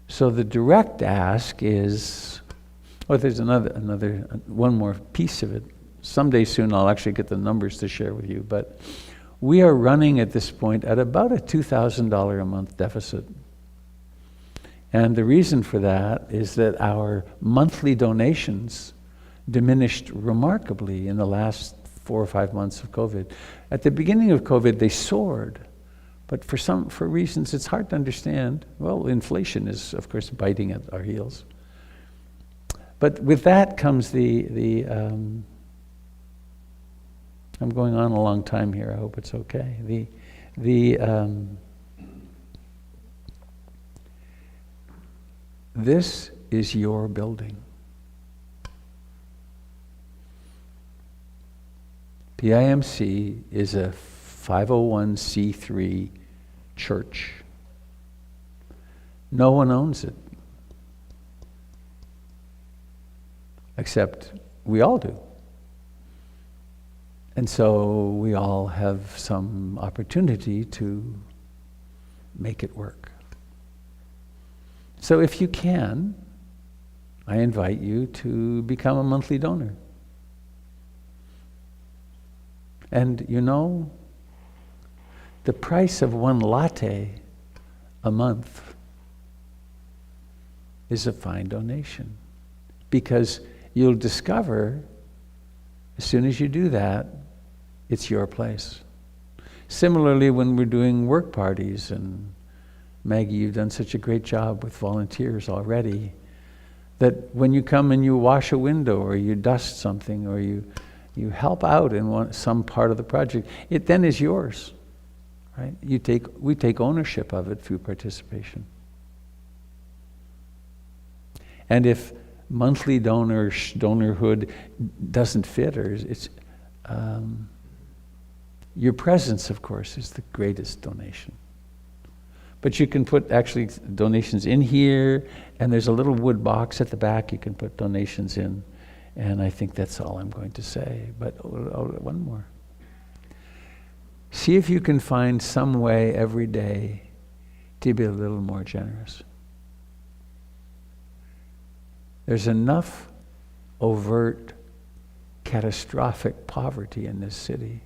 So the direct ask is, there's one more piece of it. Someday soon I'll actually get the numbers to share with you, but we are running at this point at about a $2,000 a month deficit. And the reason for that is that our monthly donations diminished remarkably in the last 4 or 5 months of COVID. At the beginning of COVID, they soared. But for reasons it's hard to understand. Well, inflation is, of course, biting at our heels. But with that comes I'm going on a long time here. I hope it's okay. This is your building. PIMC is a 501c3 church. No one owns it, except we all do. And so we all have some opportunity to make it work. So if you can, I invite you to become a monthly donor. And you know, the price of one latte a month is a fine donation, because you'll discover as soon as you do that, it's your place. Similarly, when we're doing work parties, and Maggie, you've done such a great job with volunteers already, that when you come and you wash a window, or you dust something, or you help out in some part of the project, it then is yours, right? We take ownership of it through participation. And if monthly donorhood doesn't fit, or it's your presence, of course, is the greatest donation. But you can put actually donations in here, and there's a little wood box at the back you can put donations in. And I think that's all I'm going to say. But one more. See if you can find some way every day to be a little more generous. There's enough overt, catastrophic poverty in this city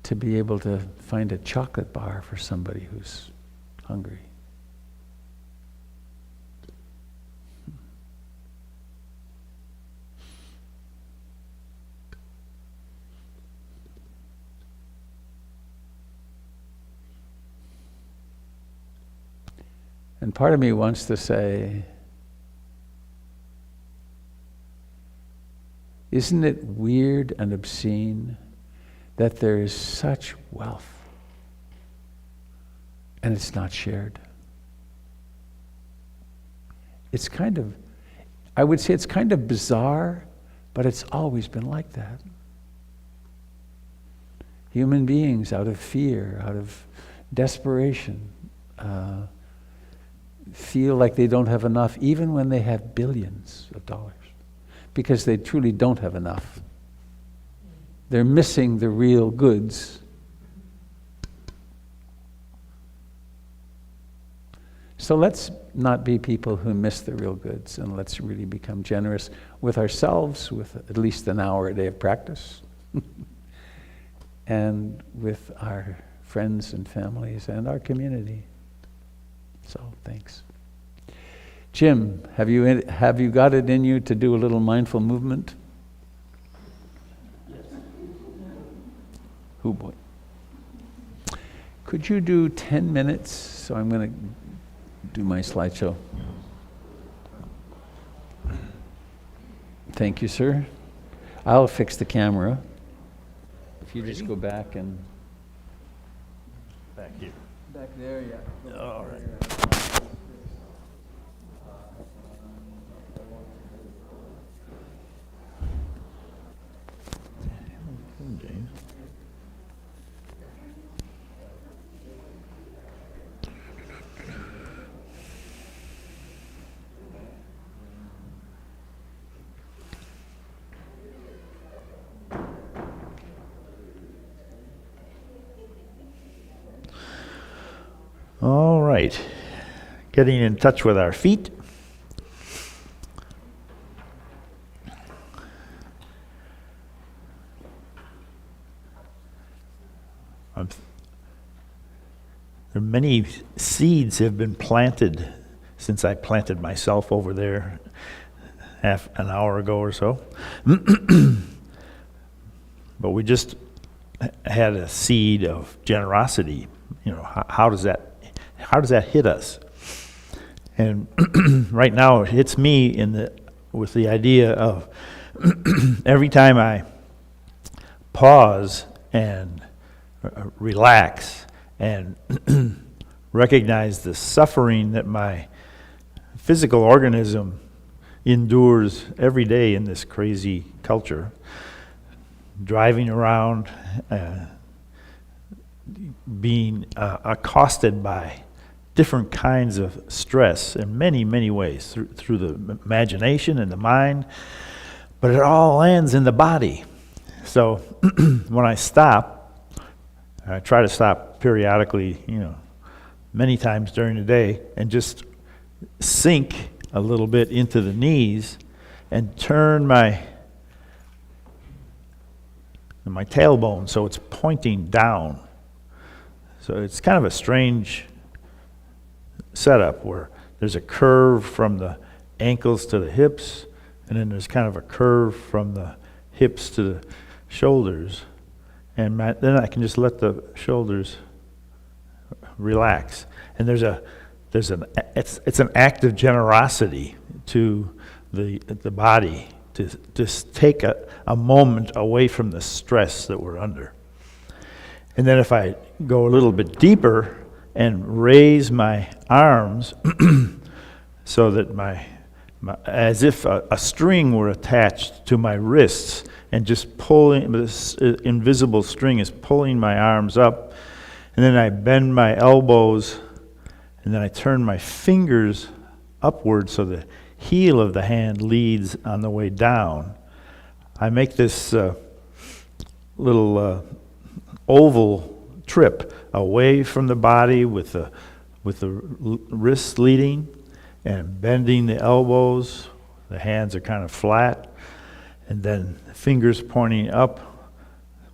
to be able to find a chocolate bar for somebody who's hungry. And part of me wants to say, isn't it weird and obscene that there is such wealth and it's not shared? It's kind of, I would say it's kind of bizarre, but it's always been like that. Human beings, out of fear, out of desperation, feel like they don't have enough, even when they have billions of dollars, because they truly don't have enough. They're missing the real goods. So let's not be people who miss the real goods, and let's really become generous with ourselves, with at least an hour a day of practice, and with our friends and families and our community. So thanks. Jim, have you got it in you to do a little mindful movement? Oh boy. Could you do 10 minutes? So I'm going to do my slideshow. Thank you, sir. I'll fix the camera. If you just go back and... Back here. Back there, yeah. All right. Okay. All right, getting in touch with our feet. Many seeds have been planted since I planted myself over there half an hour ago or so. But we just had a seed of generosity. You know, how does that hit us? And right now it hits me with the idea of every time I pause and relax and recognize the suffering that my physical organism endures every day in this crazy culture, driving around, being accosted by different kinds of stress in many, many ways through the imagination and the mind, but it all lands in the body. So when I stop, I try to stop periodically, many times during the day, and just sink a little bit into the knees and turn my tailbone so it's pointing down. So it's kind of a strange setup where there's a curve from the ankles to the hips, and then there's kind of a curve from the hips to the shoulders, and then I can just let the shoulders relax. And it's an act of generosity to the body to just take a moment away from the stress that we're under. And then if I go a little bit deeper and raise my arms so that my as if a string were attached to my wrists and just pulling, this invisible string is pulling my arms up. And then I bend my elbows, and then I turn my fingers upward so the heel of the hand leads on the way down. I make this little oval trip away from the body with the wrists leading and bending the elbows. The hands are kind of flat, and then the fingers pointing up.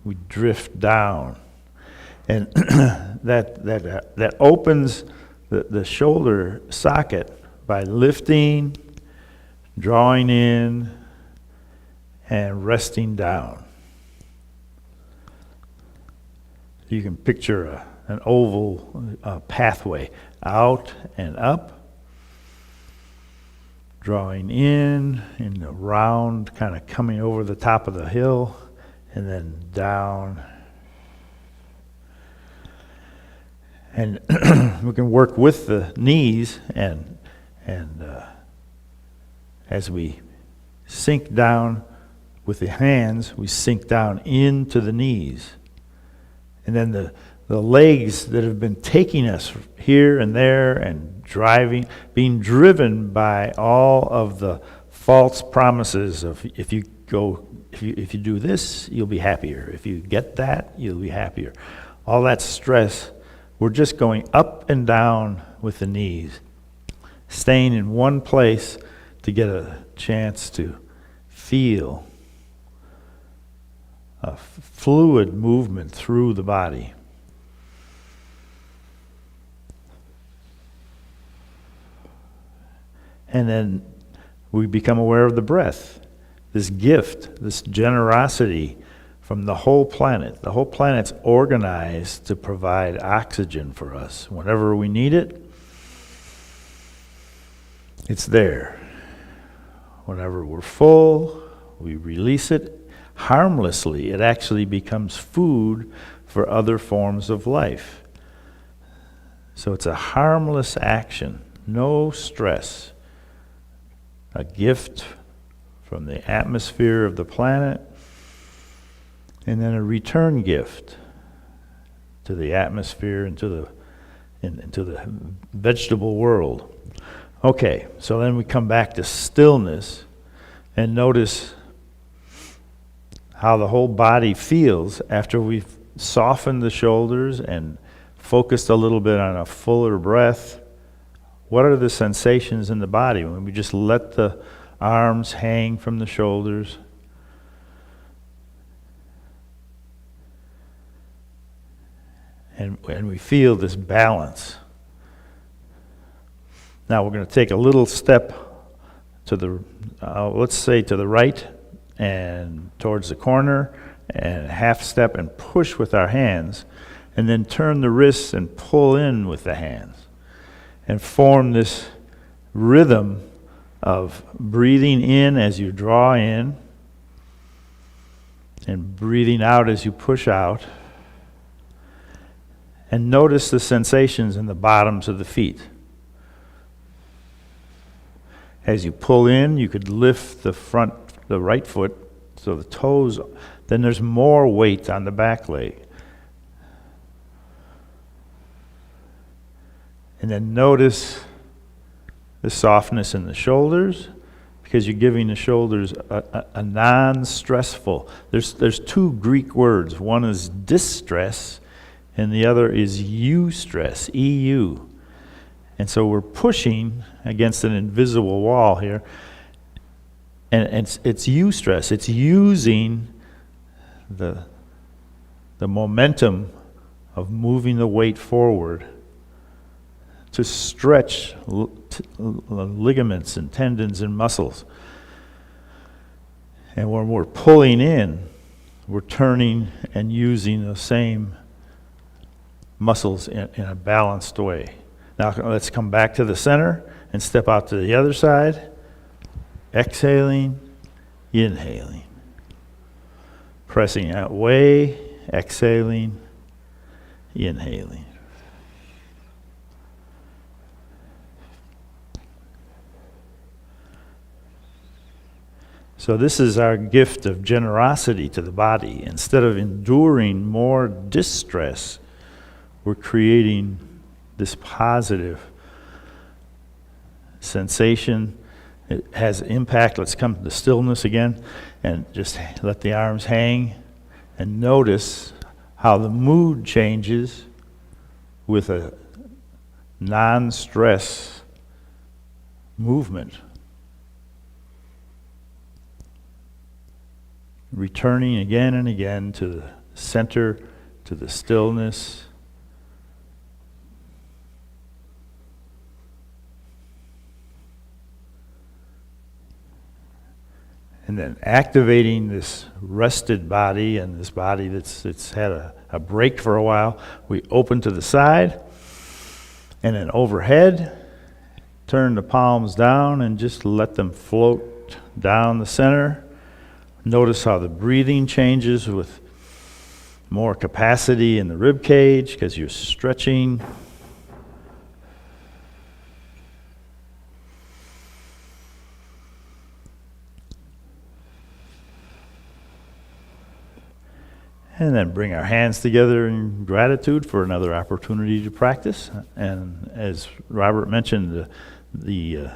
We drift down, and that opens the shoulder socket by lifting, drawing in, and resting down. You can picture an oval pathway out and up, drawing in the round, kind of coming over the top of the hill, and then down. And we can work with the knees, and as we sink down with the hands, we sink down into the knees. And then the legs that have been taking us here and there and driving, being driven by all of the false promises of if you do this, you'll be happier. If you get that, you'll be happier. All that stress, we're just going up and down with the knees, staying in one place to get a chance to feel a fluid movement through the body. And then we become aware of the breath, this gift, this generosity from the whole planet. The whole planet's organized to provide oxygen for us. Whenever we need it, it's there. Whenever we're full, we release it harmlessly. It actually becomes food for other forms of life. So it's a harmless action, no stress. A gift from the atmosphere of the planet, and then a return gift to the atmosphere and to the vegetable world. Okay, so then we come back to stillness and notice how the whole body feels after we've softened the shoulders and focused a little bit on a fuller breath. What are the sensations in the body when we just let the arms hang from the shoulders? And we feel this balance. Now we're going to take a little step to the, let's say to the right and towards the corner, and a half step and push with our hands, and then turn the wrists and pull in with the hands. And form this rhythm of breathing in as you draw in and breathing out as you push out. And notice the sensations in the bottoms of the feet. As you pull in, you could lift the right foot, so the toes, then there's more weight on the back leg. And then notice the softness in the shoulders, because you're giving the shoulders a non-stressful. There's two Greek words. One is distress, and the other is eustress, EU. And so we're pushing against an invisible wall here, and it's eustress. It's using the momentum of moving the weight forward to stretch ligaments and tendons and muscles. And when we're pulling in, we're turning and using the same muscles in a balanced way. Now let's come back to the center and step out to the other side. Exhaling, inhaling. Pressing out way, exhaling, inhaling. So this is our gift of generosity to the body. Instead of enduring more distress, we're creating this positive sensation. It has impact. Let's come to the stillness again and just let the arms hang and notice how the mood changes with a non-stress movement. Returning again and again to the center, to the stillness. And then activating this rested body and this body that's had a break for a while. We open to the side and then overhead. Turn the palms down and just let them float down the center. Notice how the breathing changes with more capacity in the rib cage because you're stretching. And then bring our hands together in gratitude for another opportunity to practice. And as Robert mentioned, the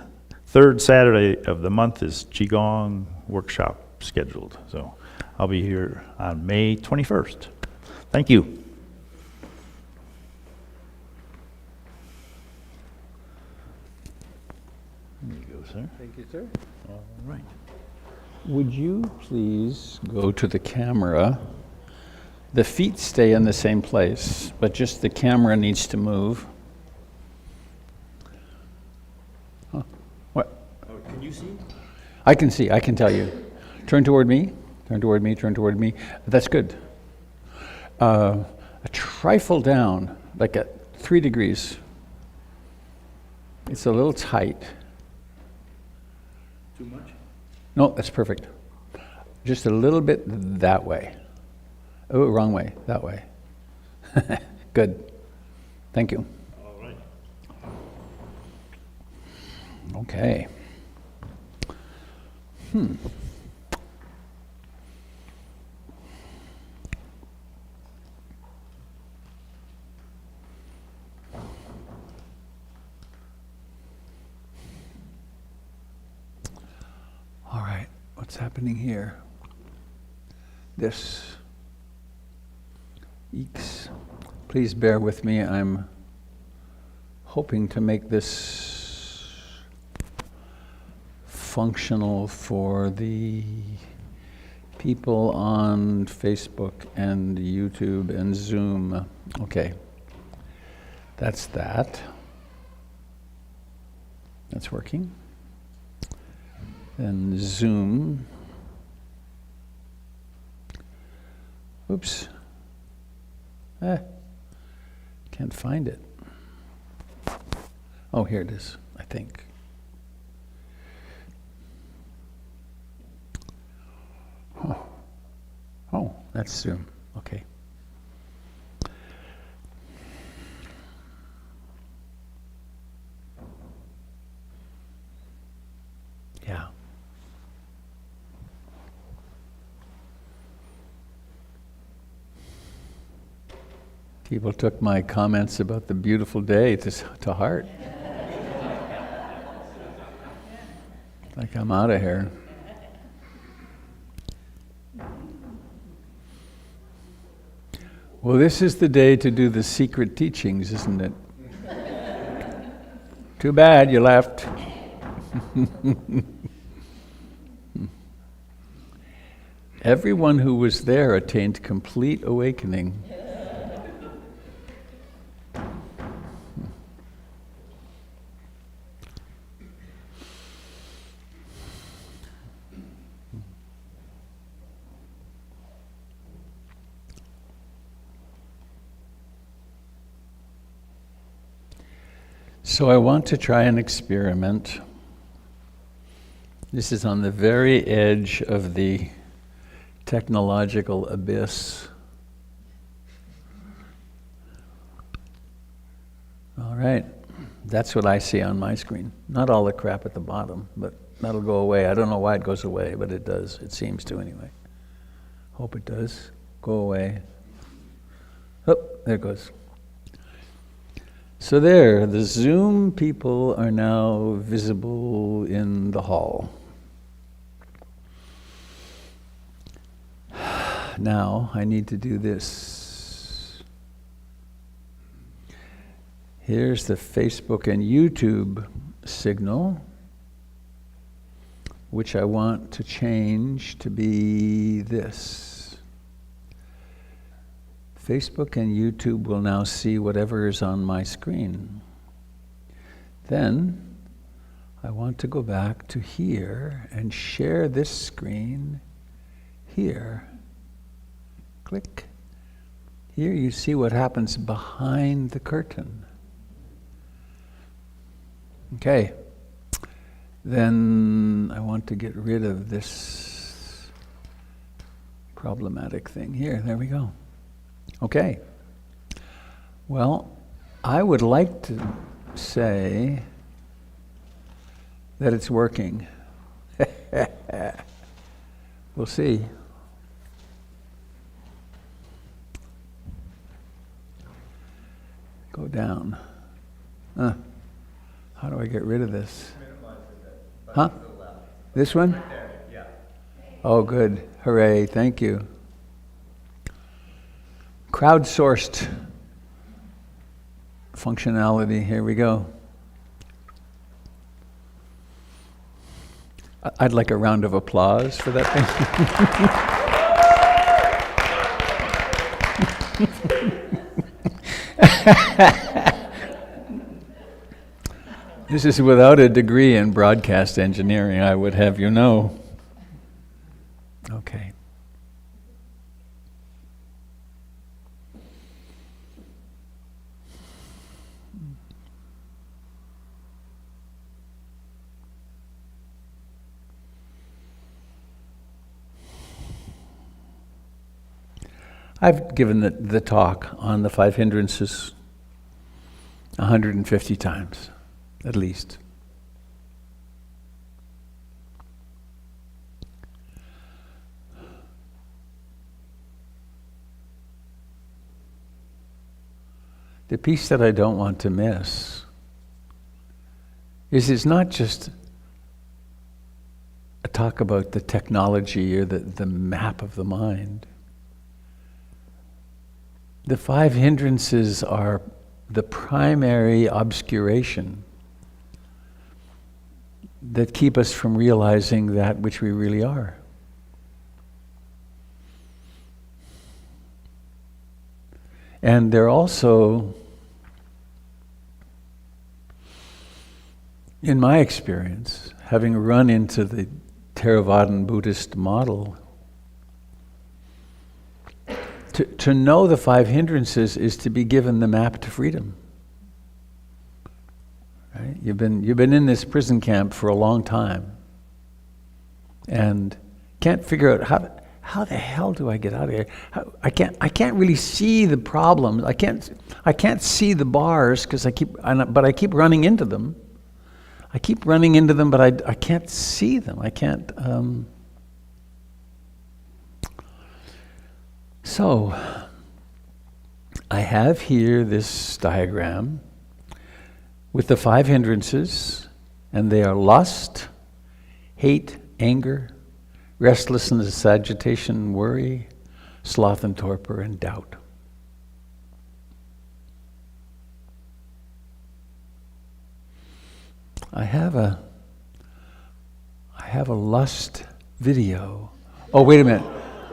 third Saturday of the month is Qigong workshop scheduled. So I'll be here on May 21st. Thank you. There you go, sir. Thank you, sir. All right. Would you please go to the camera? The feet stay in the same place, but just the camera needs to move. Huh. What? Oh, can you see? I can see, I can tell you. Turn toward me, turn toward me, turn toward me. That's good. A trifle down, like at 3 degrees. It's a little tight. Too much? No, that's perfect. Just a little bit that way. Oh, wrong way, that way. Good. Thank you. All right. Okay. All right, what's happening here? This. Eeks. Please bear with me. I'm hoping to make this functional for the people on Facebook and YouTube and Zoom. Okay. That's that. That's working. Then Zoom. Oops. Can't find it. Oh, here it is, I think. Oh, that's Zoom. Okay. Yeah. People took my comments about the beautiful day to heart. Like I'm out of here. Well, this is the day to do the secret teachings, isn't it? Too bad you left. Everyone who was there attained complete awakening. So I want to try an experiment. This is on the very edge of the technological abyss. All right, that's what I see on my screen. Not all the crap at the bottom, but That'll go away. I don't know why it goes away, but it does. It seems to anyway. Hope it does. Go away. Oh, there it goes. So there, the Zoom people are now visible in the hall. Now I need to do this. Here's the Facebook and YouTube signal, which I want to change to be this. Facebook and YouTube will now see whatever is on my screen. Then I want to go back to here and share this screen here. Click. Here you see what happens behind the curtain. Okay. Then I want to get rid of this problematic thing here. There we go. Okay. Well, I would like to say that it's working. We'll see. Go down. How do I get rid of this? Huh? This one? Yeah. Oh, good. Hooray. Thank you. Crowdsourced functionality. Here we go. I'd like a round of applause for that thing. This is without a degree in broadcast engineering, I would have you know. Okay. I've given the talk on the Five Hindrances 150 times, at least. The piece that I don't want to miss is it's not just a talk about the technology or the map of the mind. The five hindrances are the primary obscuration that keep us from realizing that which we really are. And they're also, in my experience, having run into the Theravadan Buddhist model, to know the five hindrances is to be given the map to freedom. Right? You've been in this prison camp for a long time, and can't figure out how the hell do I get out of here? I can't really see the problems. I can't see the bars because I keep running into them. I keep running into them, but I can't see them. I can't. So, I have here this diagram with the five hindrances, and they are lust, hate, anger, restlessness, agitation, worry, sloth and torpor, and doubt. I have a lust video. Oh, wait a minute.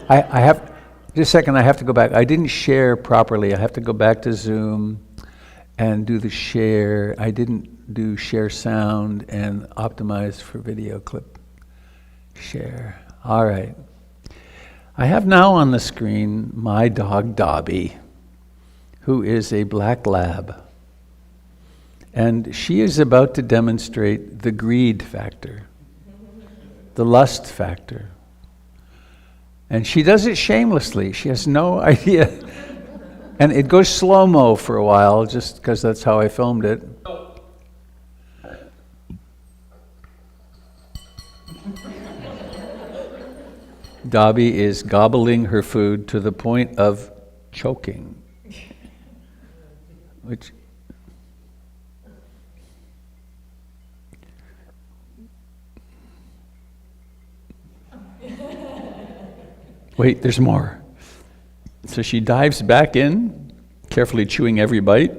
I have. Just a second, I have to go back. I didn't share properly. I have to go back to Zoom and do the share. I didn't do share sound and optimize for video clip. Share. All right. I have now on the screen my dog Dobby, who is a black lab. And she is about to demonstrate the greed factor, the lust factor. And she does it shamelessly. She has no idea. And it goes slow-mo for a while, just because that's how I filmed it. Dobby is gobbling her food to the point of choking. Which wait, there's more. So she dives back in, carefully chewing every bite.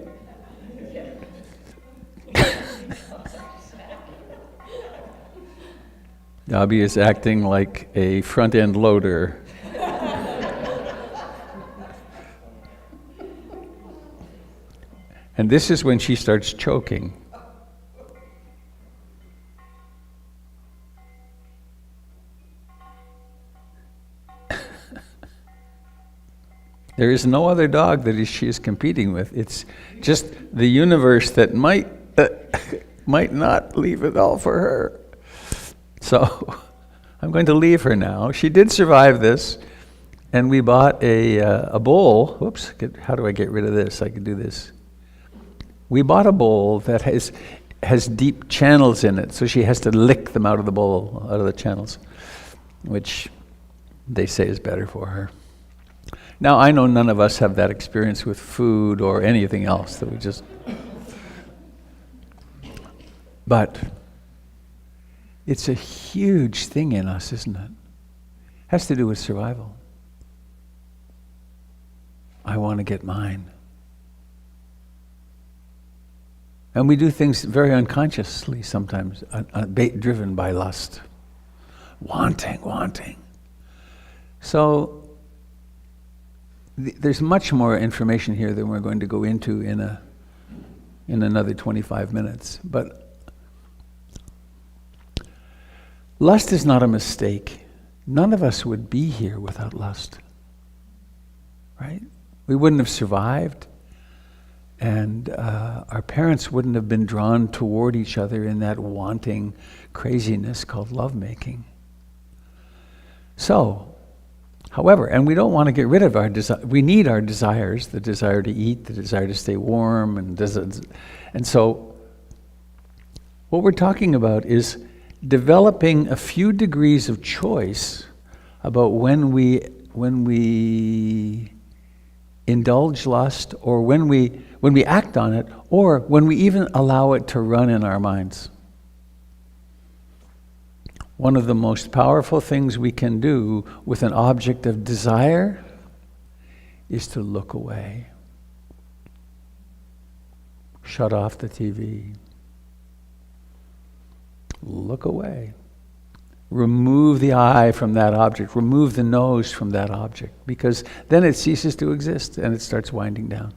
Dobby is acting like a front-end loader. And this is when she starts choking. There is no other dog that she is competing with. It's just the universe that might not leave it all for her. So I'm going to leave her now. She did survive this, and we bought a bowl. Whoops, how do I get rid of this? I can do this. We bought a bowl that has deep channels in it, so she has to lick them out of the bowl, out of the channels, which they say is better for her. Now, I know none of us have that experience with food or anything else, that we just... But it's a huge thing in us, isn't it? Has to do with survival. I want to get mine. And we do things very unconsciously sometimes, driven by lust. Wanting. So there's much more information here than we're going to go into in another 25 minutes. But lust is not a mistake. None of us would be here without lust. Right? We wouldn't have survived. And our parents wouldn't have been drawn toward each other in that wanting craziness called lovemaking. So, however, and we don't want to get rid of our desire. We need our desires, the desire to eat, the desire to stay warm, and so what we're talking about is developing a few degrees of choice about when we indulge lust, or when we act on it, or when we even allow it to run in our minds. One of the most powerful things we can do with an object of desire is to look away. Shut off the TV. Look away. Remove the eye from that object. Remove the nose from that object, because then it ceases to exist and it starts winding down.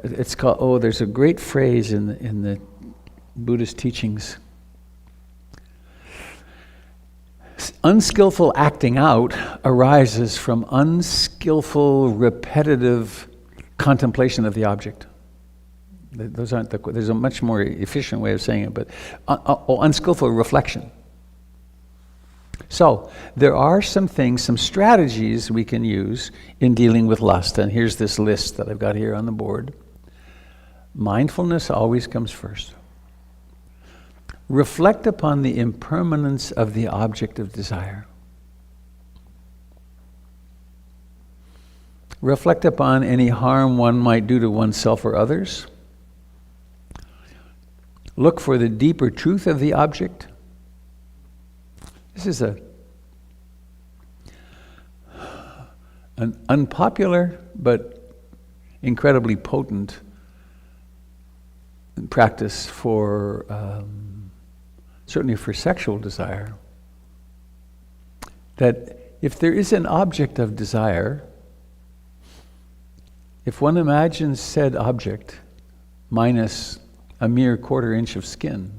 It's called, there's a great phrase in the Buddhist teachings. Unskillful acting out arises from unskillful, repetitive contemplation of the object. Those aren't there's a much more efficient way of saying it, but unskillful reflection. So there are some things, some strategies we can use in dealing with lust, and here's this list that I've got here on the board. Mindfulness always comes first. Reflect upon the impermanence of the object of desire. Reflect upon any harm one might do to oneself or others. Look for the deeper truth of the object. This is an unpopular but incredibly potent practice for certainly for sexual desire. That if there is an object of desire, if one imagines said object minus a mere quarter inch of skin,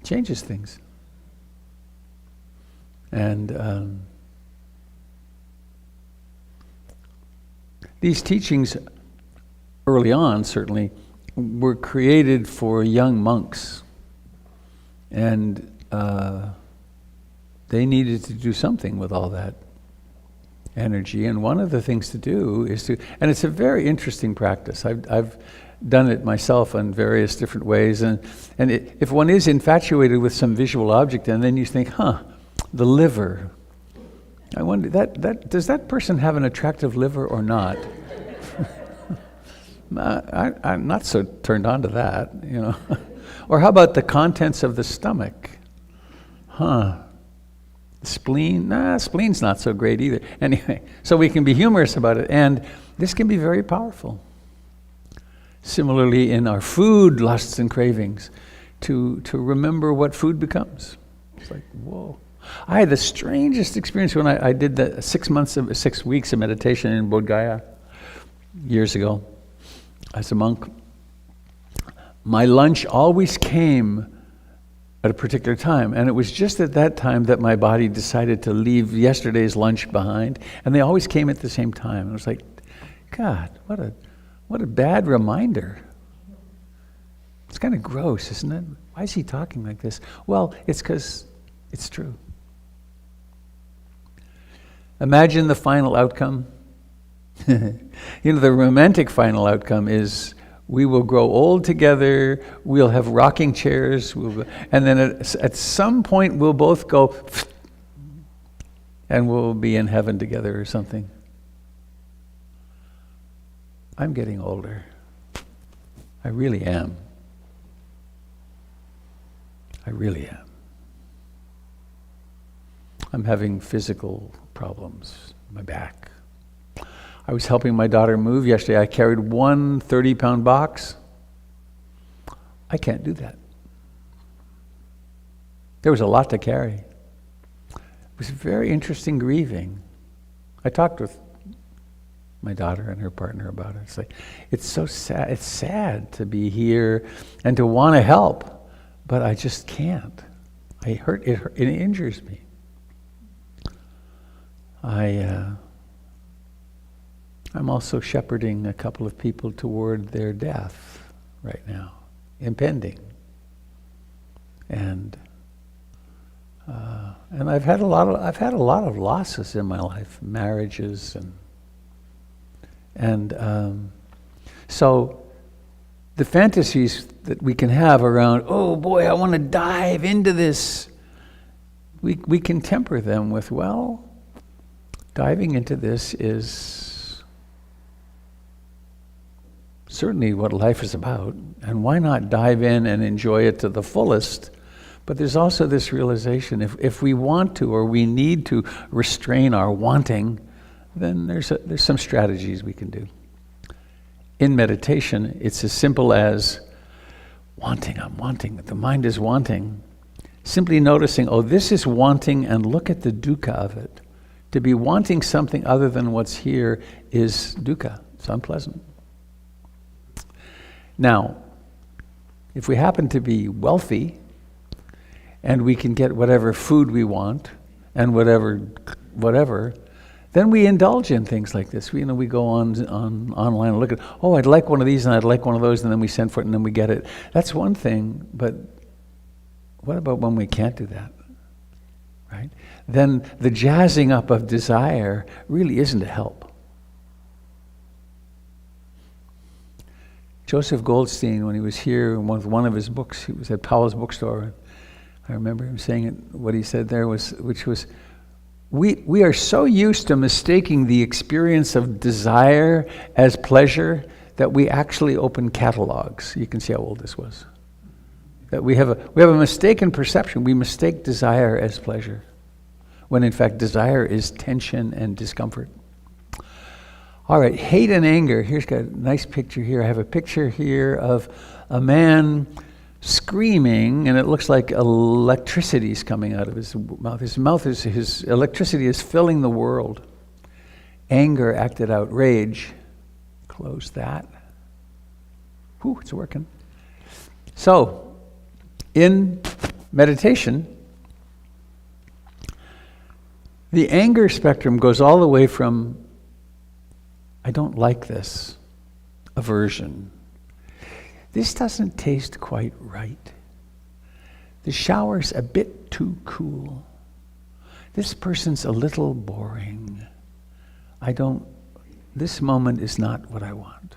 changes things. And these teachings early on certainly were created for young monks, and they needed to do something with all that. energy. And one of the things to do is to, and it's a very interesting practice. I've done it myself in various different ways. And if one is infatuated with some visual object, and then you think, the liver. I wonder, does that person have an attractive liver or not? I'm not so turned on to that, Or how about the contents of the stomach? Spleen? Spleen's not so great either. Anyway, so we can be humorous about it, and this can be very powerful. Similarly, in our food lusts and cravings, to remember what food becomes. It's like, whoa. I had the strangest experience when I did the 6 weeks of meditation in Bodh Gaya years ago as a monk. My lunch always came at a particular time, and it was just at that time that my body decided to leave yesterday's lunch behind, and they always came at the same time. And I was like, God, what a bad reminder. It's kind of gross, isn't it? Why is he talking like this? Well, it's because it's true. Imagine the final outcome. The romantic final outcome is we will grow old together, we'll have rocking chairs, and then at some point we'll both go and we'll be in heaven together or something. I'm getting older. I really am. I really am. I'm having physical problems, my back. I was helping my daughter move yesterday. I carried one 30-pound box. I can't do that. There was a lot to carry. It was very interesting grieving. I talked with my daughter and her partner about it. It's like, it's so sad. It's sad to be here and to want to help, but I just can't. It injures me. I'm also shepherding a couple of people toward their death right now, impending, and I've had a lot of losses in my life, marriages, and so the fantasies that we can have around, oh boy, I want to dive into this, we can temper them with, well, diving into this is certainly what life is about, and why not dive in and enjoy it to the fullest? But there's also this realization, if we want to or we need to restrain our wanting, then there's some strategies we can do. In meditation, it's as simple as wanting, I'm wanting, the mind is wanting. Simply noticing, oh, this is wanting, and look at the dukkha of it. To be wanting something other than what's here is dukkha. It's unpleasant. Now, if we happen to be wealthy and we can get whatever food we want and whatever, then we indulge in things like this. We go on online and look at, oh, I'd like one of these and I'd like one of those, and then we send for it and then we get it. That's one thing, but what about when we can't do that? Right? Then the jazzing up of desire really isn't a help. Joseph Goldstein, when he was here with one of his books, he was at Powell's bookstore. I remember him saying it, what he said there was, we are so used to mistaking the experience of desire as pleasure that we actually open catalogs. You can see how old this was. That we have a mistaken perception. We mistake desire as pleasure, when in fact desire is tension and discomfort. All right, hate and anger. Here's got a nice picture here. I have a picture here of a man screaming, and it looks like electricity is coming out of his mouth. His electricity is filling the world. Anger acted out. Rage. Close that. Whew, it's working. So, in meditation, the anger spectrum goes all the way from I don't like this, aversion. This doesn't taste quite right. The shower's a bit too cool. This person's a little boring. this moment is not what I want.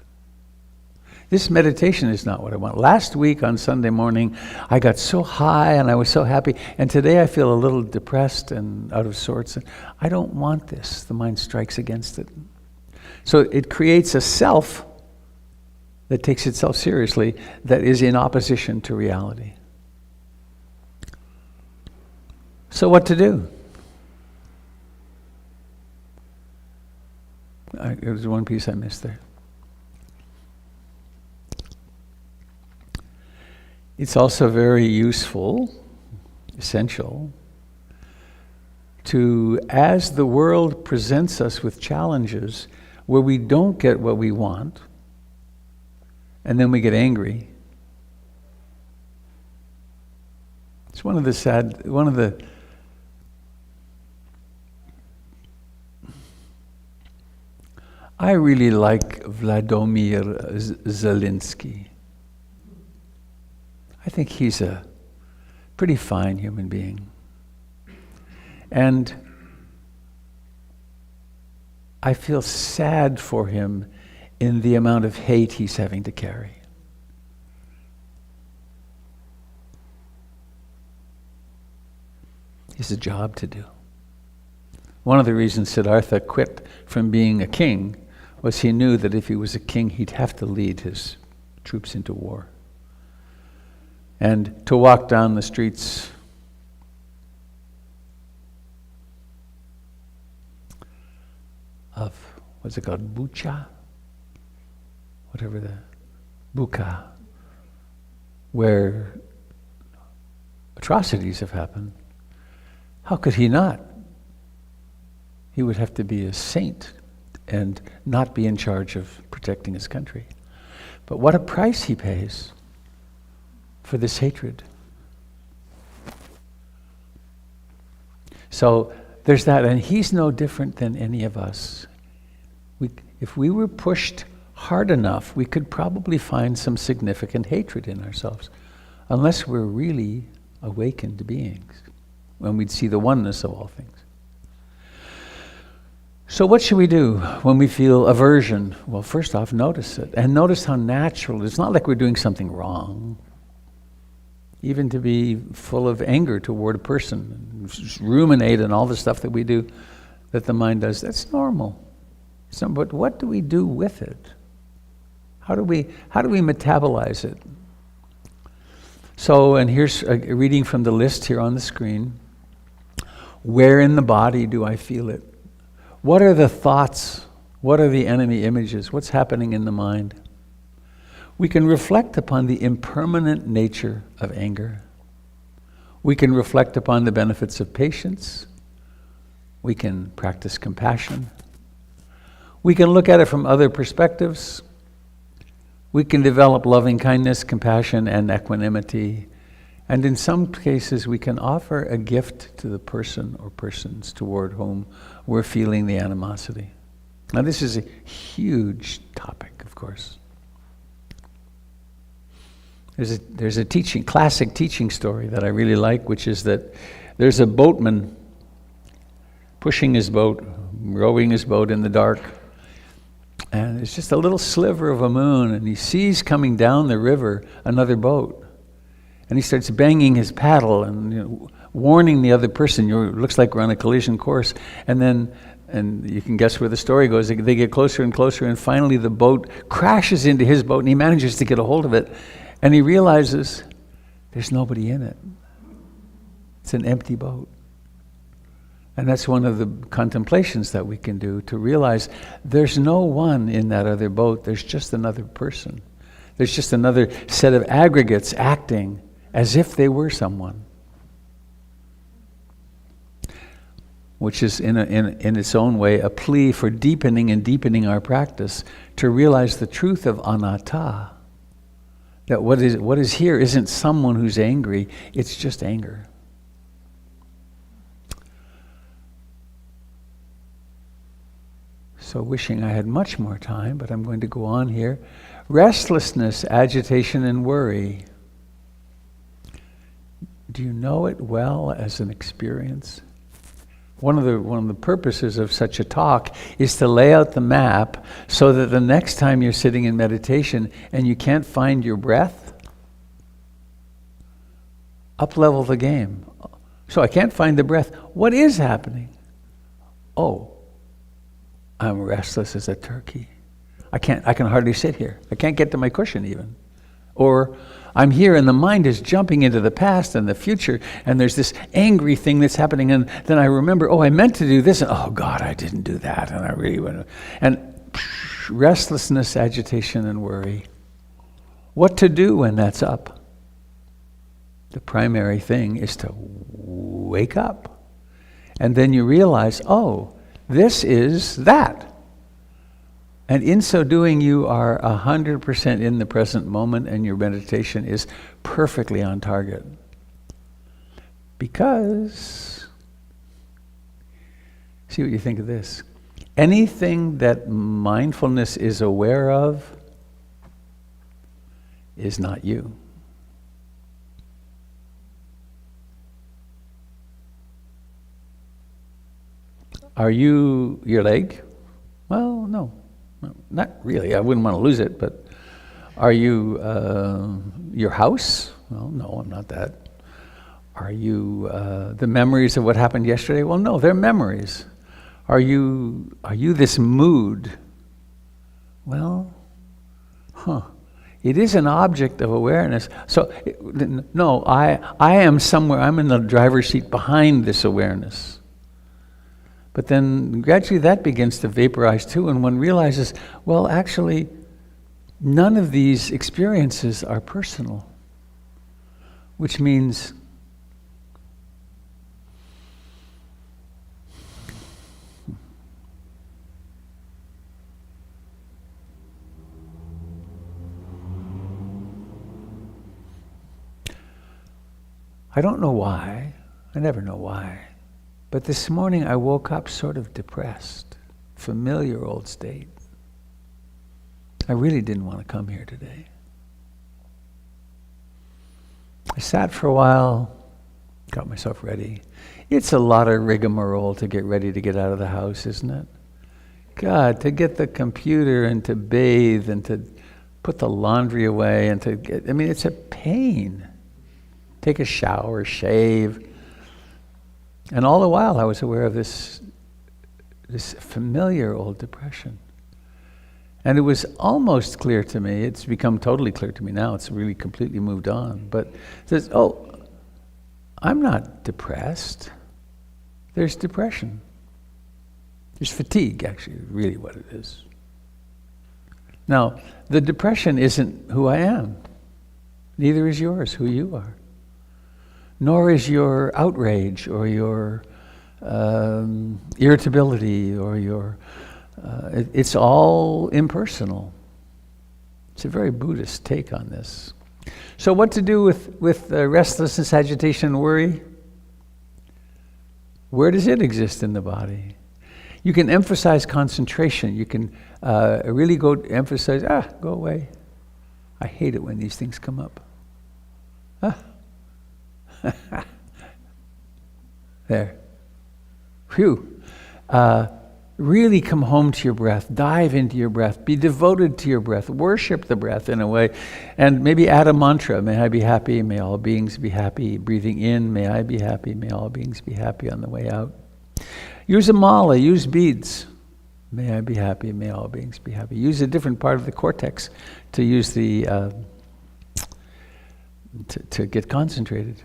This meditation is not what I want. Last week on Sunday morning, I got so high and I was so happy, and today I feel a little depressed and out of sorts. I don't want this. The mind strikes against it. So it creates a self that takes itself seriously, that is in opposition to reality. So what to do? There was one piece I missed there. It's also very useful, essential, to, as the world presents us with challenges where we don't get what we want, and then we get angry. It's I really like Vladimir Zelensky. I think he's a pretty fine human being. And I feel sad for him in the amount of hate he's having to carry. He has a job to do. One of the reasons Siddhartha quit from being a king was he knew that if he was a king, he'd have to lead his troops into war. And to walk down the streets of, what's it called, Bucha? Whatever the, Bucha, where atrocities have happened. How could he not? He would have to be a saint and not be in charge of protecting his country. But what a price he pays for this hatred. So there's that, and he's no different than any of us. If we were pushed hard enough, we could probably find some significant hatred in ourselves, unless we're really awakened beings, when we'd see the oneness of all things. So what should we do when we feel aversion? Well, first off, notice it, and notice how natural it is. It's not like we're doing something wrong. Even to be full of anger toward a person, just ruminate and all the stuff that we do, that the mind does, that's normal. But what do we do with it? How do we metabolize it? So, and here's a reading from the list here on the screen. Where in the body do I feel it? What are the thoughts? What are the enemy images? What's happening in the mind? We can reflect upon the impermanent nature of anger. We can reflect upon the benefits of patience. We can practice compassion. We can look at it from other perspectives. We can develop loving kindness, compassion, and equanimity. And in some cases, we can offer a gift to the person or persons toward whom we're feeling the animosity. Now, this is a huge topic, of course. There's a classic teaching story that I really like, which is that there's a boatman pushing his boat, rowing his boat in the dark. And it's just a little sliver of a moon, and he sees coming down the river another boat. And he starts banging his paddle and warning the other person, it looks like we're on a collision course. And you can guess where the story goes. They get closer and closer, and finally the boat crashes into his boat, and he manages to get a hold of it. And he realizes there's nobody in it. It's an empty boat. And that's one of the contemplations that we can do, to realize there's no one in that other boat. There's just another person. There's just another set of aggregates acting as if they were someone. Which is in its own way a plea for deepening our practice to realize the truth of anatta. That what is here isn't someone who's angry, it's just anger. So wishing I had much more time, but I'm going to go on here. Restlessness, agitation, and worry. Do you know it well as an experience? One of the purposes of such a talk is to lay out the map so that the next time you're sitting in meditation and you can't find your breath, up-level the game. So I can't find the breath. What is happening? Oh, I'm restless as a turkey. I can hardly sit here. I can't get to my cushion even. Or I'm here and the mind is jumping into the past and the future, and there's this angry thing that's happening, and then I remember, oh, I meant to do this, and oh God, I didn't do that, and I really went. And restlessness, agitation, and worry. What to do when that's up? The primary thing is to wake up. And then you realize, oh, this is that. And in so doing, you are 100% in the present moment, and your meditation is perfectly on target. Because, see what you think of this. Anything that mindfulness is aware of is not you. Are you your leg? Well, no. Not really. I wouldn't want to lose it, but are you your house? Well, no, I'm not that. Are you the memories of what happened yesterday? Well, no, they're memories. Are you this mood? Well, it is an object of awareness. So, no, I am somewhere. I'm in the driver's seat behind this awareness. But then gradually that begins to vaporize too, and one realizes, well, actually, none of these experiences are personal. Which means I don't know why. I never know why. But this morning I woke up sort of depressed, familiar old state. I really didn't want to come here today. I sat for a while, got myself ready. It's a lot of rigmarole to get ready to get out of the house, isn't it? God, to get the computer and to bathe and to put the laundry away and to get, it's a pain. Take a shower, shave. And all the while I was aware of this familiar old depression. And it was almost clear to me, it's become totally clear to me now, it's really completely moved on, but it says, oh, I'm not depressed. There's depression. There's fatigue, actually, really what it is. Now, the depression isn't who I am. Neither is yours, who you are. Nor is your outrage or your irritability or your... it's all impersonal. It's a very Buddhist take on this. So what to do with restlessness, agitation, and worry? Where does it exist in the body? You can emphasize concentration. You can really go emphasize, go away. I hate it when these things come up. There. Phew. Really come home to your breath. Dive into your breath. Be devoted to your breath. Worship the breath in a way. And maybe add a mantra. May I be happy. May all beings be happy. Breathing in. May I be happy. May all beings be happy on the way out. Use a mala. Use beads. May I be happy. May all beings be happy. Use a different part of the cortex to use the... to get concentrated.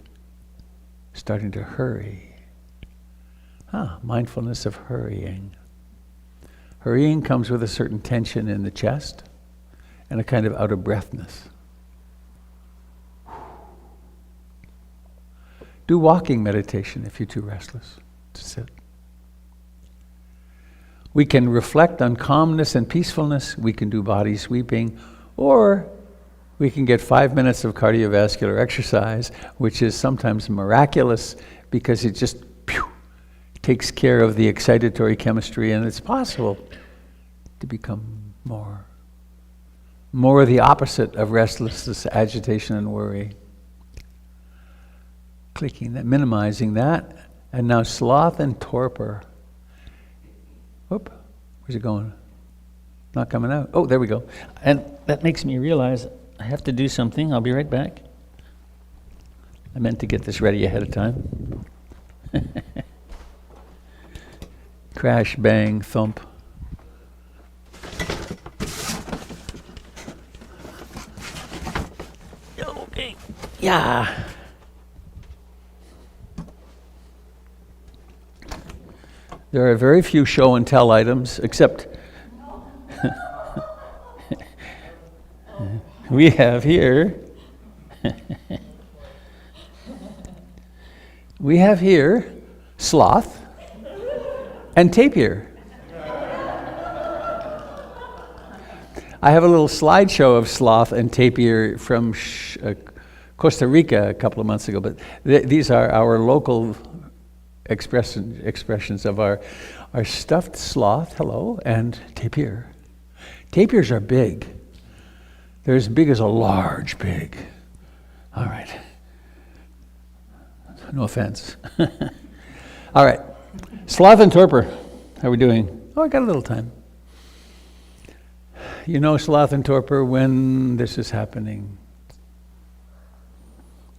Starting to hurry. Mindfulness of hurrying. Hurrying comes with a certain tension in the chest and a kind of out-of-breathness. Do walking meditation if you're too restless to sit. We can reflect on calmness and peacefulness. We can do body sweeping, or we can get 5 minutes of cardiovascular exercise, which is sometimes miraculous because it just takes care of the excitatory chemistry, and it's possible to become more the opposite of restlessness, agitation, and worry. Clicking that, minimizing that, And now sloth and torpor. Whoop, where's it going? Not coming out. Oh, there we go. And that makes me realize I have to do something. I'll be right back. I meant to get this ready ahead of time. Crash, bang, thump. Okay. Yeah. There are very few show and tell items, except we have here sloth and tapir. I have a little slideshow of sloth and tapir from Costa Rica a couple of months ago, but these are our local expressions of our stuffed sloth, hello, and tapir. Tapirs are big. They're as big as a large pig. All right. No offense. All right. Sloth and torpor. How are we doing? Oh, I got a little time. You know sloth and torpor when this is happening.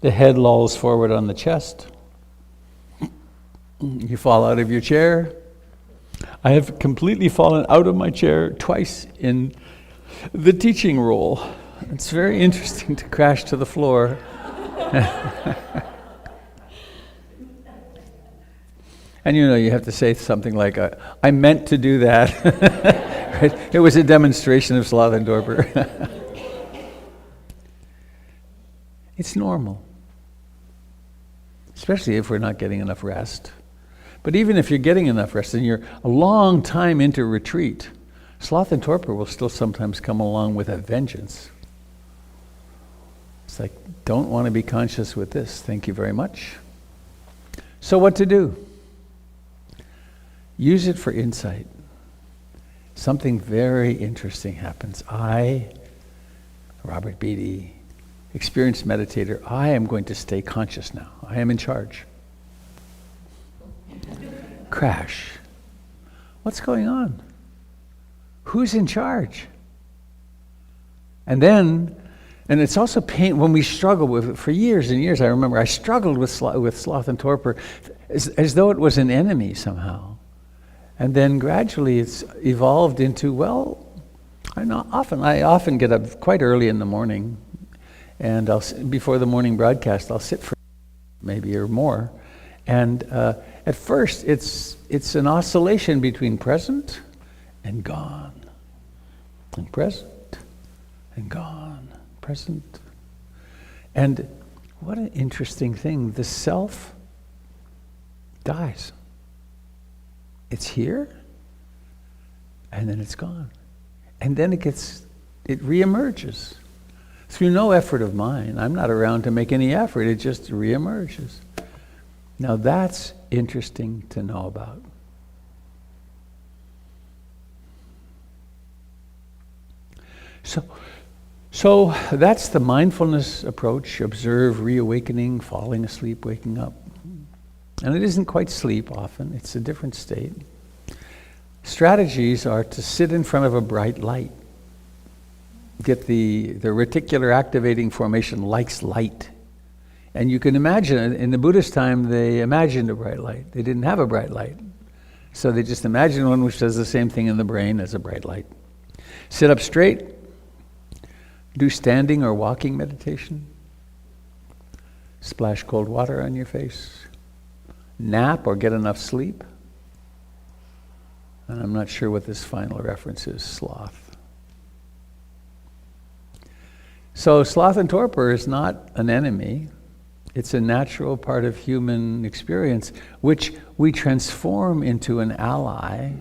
The head lolls forward on the chest. You fall out of your chair. I have completely fallen out of my chair twice in the teaching role. It's very interesting to crash to the floor. And you have to say something like, I meant to do that. Right? It was a demonstration of sloth and torpor. It's normal. Especially if we're not getting enough rest. But even if you're getting enough rest and you're a long time into retreat, sloth and torpor will still sometimes come along with a vengeance. It's like, don't want to be conscious with this. Thank you very much. So what to do? Use it for insight. Something very interesting happens. I, Robert Beatty, experienced meditator, I am going to stay conscious now. I am in charge. Crash. What's going on? Who's in charge? And it's also pain when we struggle with it for years and years. I remember I struggled with sloth and torpor as though it was an enemy somehow. And then gradually it's evolved into, I often get up quite early in the morning, and before the morning broadcast, I'll sit for maybe or more. And at first, it's an oscillation between present and gone, and present and gone, present. And what an interesting thing, the self dies. It's here, and then it's gone. And then it reemerges. Through no effort of mine. I'm not around to make any effort, it just reemerges. Now that's interesting to know about. So that's the mindfulness approach. Observe, reawakening, falling asleep, waking up. And it isn't quite sleep often, it's a different state. Strategies are to sit in front of a bright light. Get the reticular activating formation likes light. And you can imagine, in the Buddhist time, they imagined a bright light. They didn't have a bright light. So they just imagined one which does the same thing in the brain as a bright light. Sit up straight. Do standing or walking meditation. Splash cold water on your face. Nap or get enough sleep. And I'm not sure what this final reference is, sloth. So sloth and torpor is not an enemy. It's a natural part of human experience, which we transform into an ally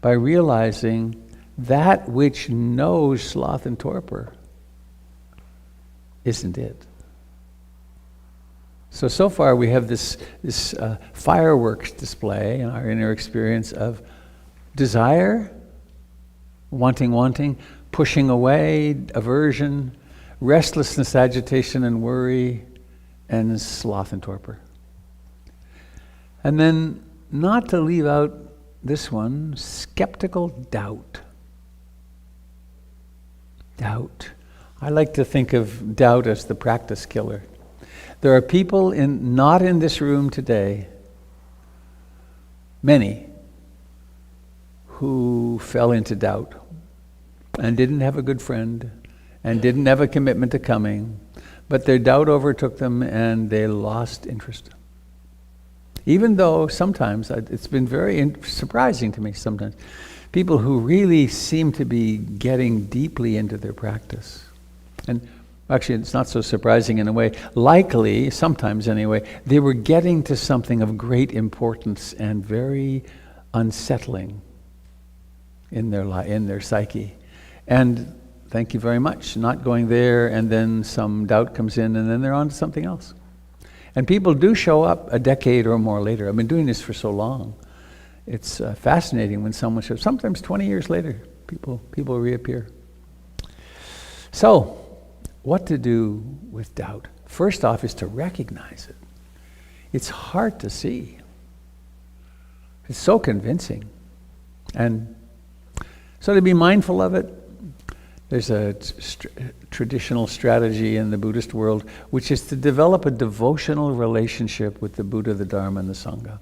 by realizing that which knows sloth and torpor isn't it. So far we have this fireworks display in our inner experience of desire, wanting, pushing away, aversion, restlessness, agitation, and worry, and sloth and torpor. And then, not to leave out this one, skeptical doubt. Doubt. I like to think of doubt as the practice killer. There are people not in this room today, many, who fell into doubt and didn't have a good friend and didn't have a commitment to coming, but their doubt overtook them and they lost interest. Even though sometimes, it's been very surprising to me sometimes, people who really seem to be getting deeply into their practice. And actually, it's not so surprising in a way. Likely, sometimes anyway, they were getting to something of great importance and very unsettling in their psyche. And thank you very much, not going there, and then some doubt comes in, and then they're on to something else. And people do show up a decade or more later. I've been doing this for so long. It's fascinating when someone shows. Sometimes 20 years later, people reappear. So, what to do with doubt? First off is to recognize it. It's hard to see. It's so convincing. And so to be mindful of it, there's a traditional strategy in the Buddhist world, which is to develop a devotional relationship with the Buddha, the Dharma, and the Sangha.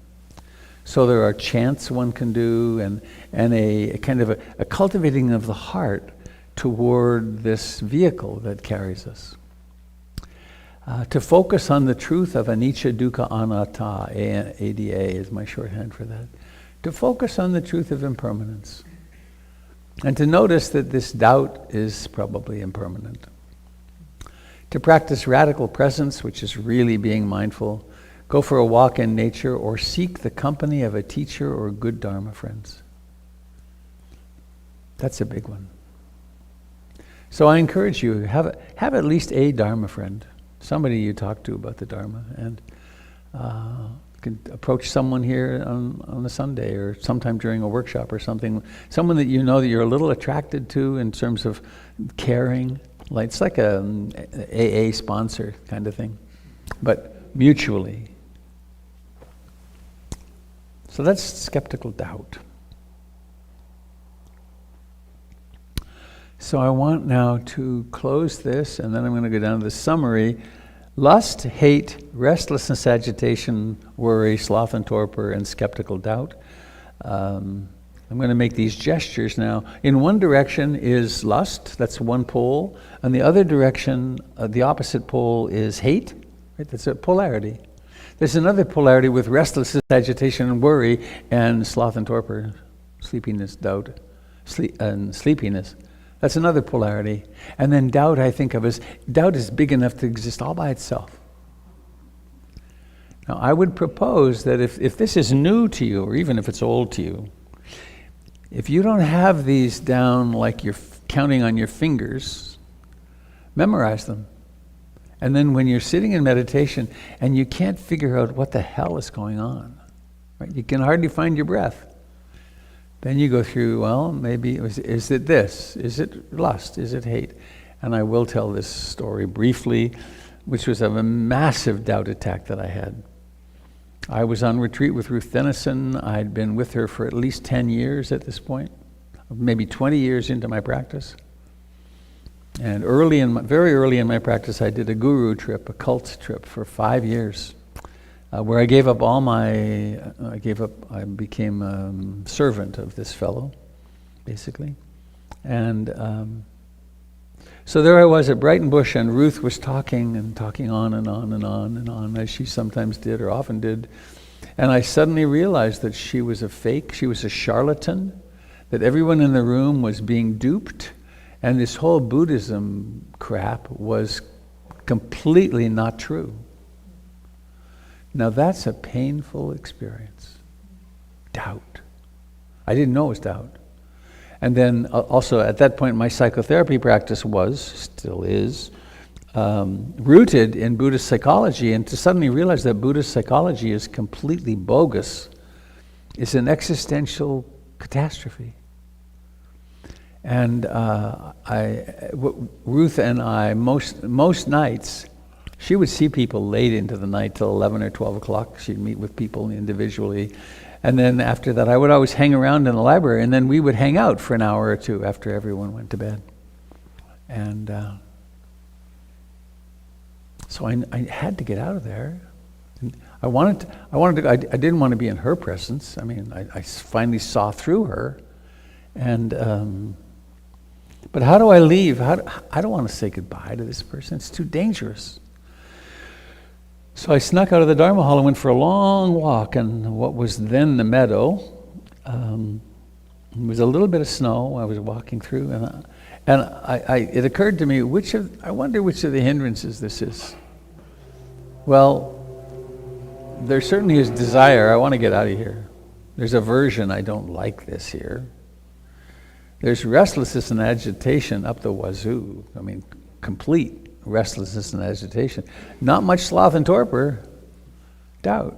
So there are chants one can do, and a kind of a cultivating of the heart toward this vehicle that carries us. To focus on the truth of anicca, dukkha, anatta, ADA is my shorthand for that. To focus on the truth of impermanence. And to notice that this doubt is probably impermanent. To practice radical presence, which is really being mindful. Go for a walk in nature or seek the company of a teacher or good Dharma friends. That's a big one. So I encourage you, have at least a Dharma friend. Somebody you talk to about the Dharma. And you can approach someone here on a Sunday or sometime during a workshop or something. Someone that you know that you're a little attracted to in terms of caring. It's like a AA sponsor kind of thing. But mutually. So that's skeptical doubt. So I want now to close this, and then I'm going to go down to the summary. Lust, hate, restlessness, agitation, worry, sloth and torpor, and skeptical doubt. I'm going to make these gestures now. In one direction is lust, that's one pole. And the other direction, the opposite pole is hate. Right? That's a polarity. There's another polarity with restlessness, agitation, and worry, and sloth and torpor, sleepiness, doubt, and sleepiness. That's another polarity. And then doubt I think of as, doubt is big enough to exist all by itself. Now I would propose that if this is new to you, or even if it's old to you, if you don't have these down like you're counting on your fingers, memorize them. And then when you're sitting in meditation and you can't figure out what the hell is going on, right? You can hardly find your breath. Then you go through, well, maybe, is it this? Is it lust? Is it hate? And I will tell this story briefly, which was of a massive doubt attack that I had. I was on retreat with Ruth Denison. I'd been with her for at least 10 years at this point, maybe 20 years into my practice. And very early in my practice, I did a guru trip, a cult trip for 5 years. Where I gave up I became a servant of this fellow, basically. And so there I was at Brighton Bush, and Ruth was talking on and on and on and on, as she sometimes did or often did. And I suddenly realized that she was a fake, she was a charlatan, that everyone in the room was being duped, and this whole Buddhism crap was completely not true. Now that's a painful experience. Doubt. I didn't know it was doubt. And then also at that point my psychotherapy practice still is, rooted in Buddhist psychology, and to suddenly realize that Buddhist psychology is completely bogus is an existential catastrophe. And Ruth and I, most nights, She would see people late into the night till 11 or 12 o'clock. She'd meet with people individually. And then after that, I would always hang around in the library, and then we would hang out for an hour or two after everyone went to bed. And so I had to get out of there. And I didn't want to be in her presence. I mean, I finally saw through her. And but how do I leave? I don't want to say goodbye to this person. It's too dangerous. So I snuck out of the Dharma hall and went for a long walk in what was then the meadow. There was a little bit of snow I was walking through, and it occurred to me, I wonder which of the hindrances this is. Well, there certainly is desire. I want to get out of here. There's aversion. I don't like this here. There's restlessness and agitation up the wazoo. I mean, complete restlessness and agitation. Not much sloth and torpor. Doubt.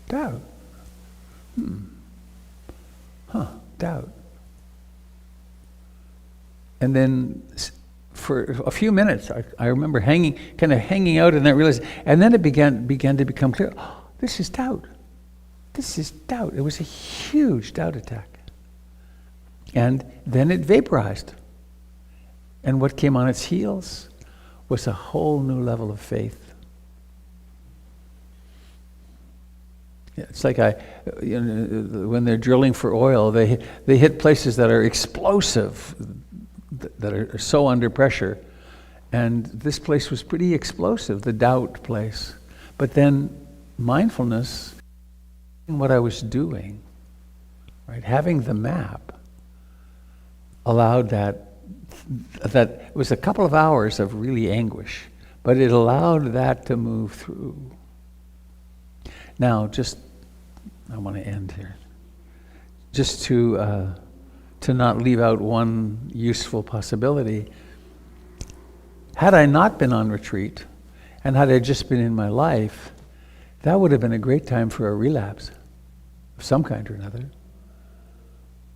Doubt. Doubt. And then for a few minutes, I remember hanging out, and then I realized, and then it began to become clear. Oh, this is doubt. This is doubt. It was a huge doubt attack. And then it vaporized. And what came on its heels was a whole new level of faith. Yeah, it's like when they're drilling for oil, they hit places that are explosive, that are so under pressure. And this place was pretty explosive, the doubt place. But then mindfulness, what I was doing, right, having the map, allowed that it was a couple of hours of really anguish, but it allowed that to move through. Now, I want to end here. Just to not leave out one useful possibility. Had I not been on retreat, and had I just been in my life, that would have been a great time for a relapse of some kind or another.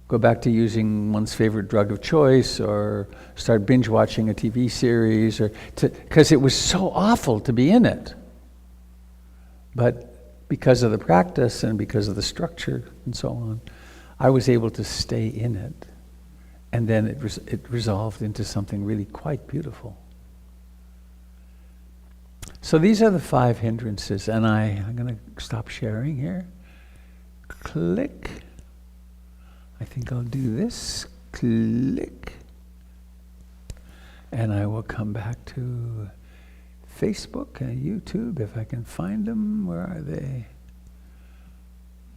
Go back to using one's favorite drug of choice, or start binge watching a TV series, because it was so awful to be in it. But because of the practice and because of the structure and so on, I was able to stay in it. And then it resolved into something really quite beautiful. So these are the 5 hindrances, and I'm going to stop sharing here. Click. I think I'll do this. Click. And I will come back to Facebook and YouTube if I can find them. Where are they?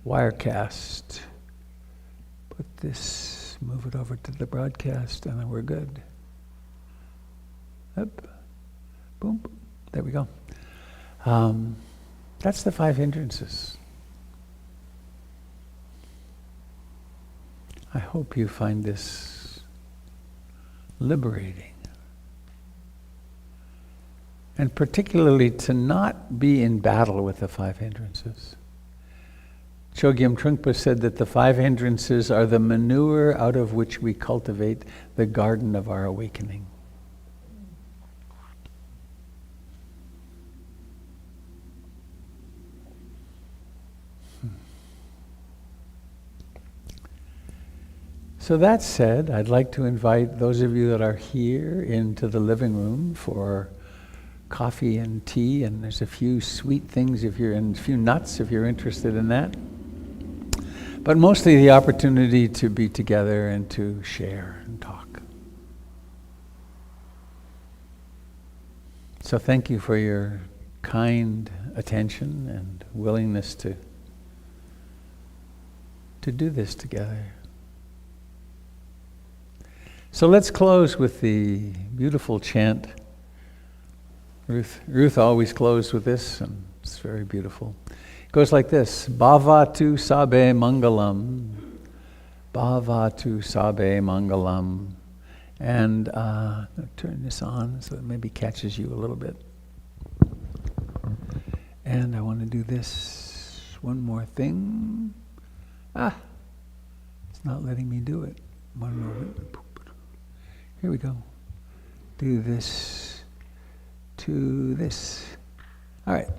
Wirecast. Put this, move it over to the broadcast, and then we're good. Up. Boom. There we go. That's the 5 hindrances. I hope you find this liberating. And particularly to not be in battle with the 5 hindrances. Chogyam Trungpa said that the 5 hindrances are the manure out of which we cultivate the garden of our awakening. So that said, I'd like to invite those of you that are here into the living room for coffee and tea, and there's a few sweet things and a few nuts if you're interested in that. But mostly the opportunity to be together and to share and talk. So thank you for your kind attention and willingness to do this together. So let's close with the beautiful chant. Ruth always closed with this, and it's very beautiful. It goes like this: Bhavatu sabe mangalam, Bhavatu sabe mangalam. And I'll turn this on so it maybe catches you a little bit. And I want to do this one more thing. It's not letting me do it. One moment. Here we go. Do this to this. All right.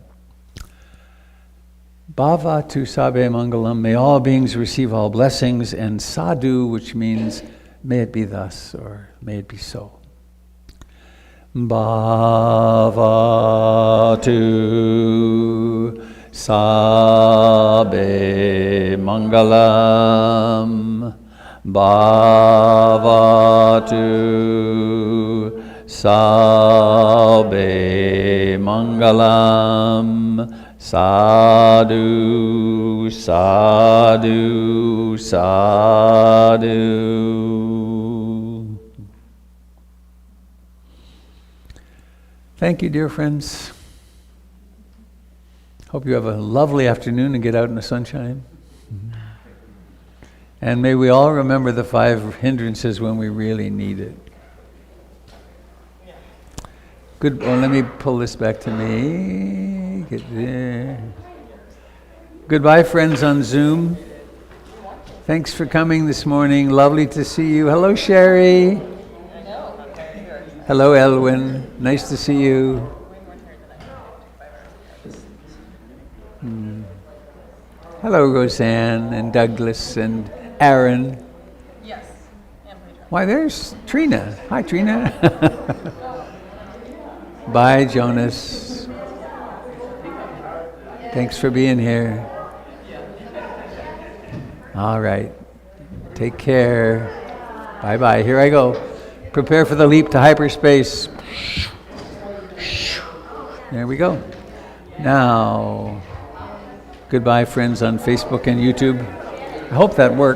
Bhava tu sabbe mangalam, may all beings receive all blessings, and sadhu, which means may it be thus, or may it be so. Bhava tu sabbe mangalam, bhava tu sabbe mangalam, sadhu, sadhu, sadhu. Thank you, dear friends. Hope you have a lovely afternoon and get out in the sunshine. And may we all remember the 5 hindrances when we really need it. Good. Well, let me pull this back to me. Get there. Goodbye, friends on Zoom. Thanks for coming this morning. Lovely to see you. Hello, Sherry. Hello, Elwin. Nice to see you. Hello, Roseanne and Douglas and Aaron. Yes. Why, there's Trina. Hi, Trina. Bye, Jonas. Thanks for being here. All right. Take care. Bye-bye. Here I go. Prepare for the leap to hyperspace. There we go. Now, goodbye, friends on Facebook and YouTube. I hope that worked.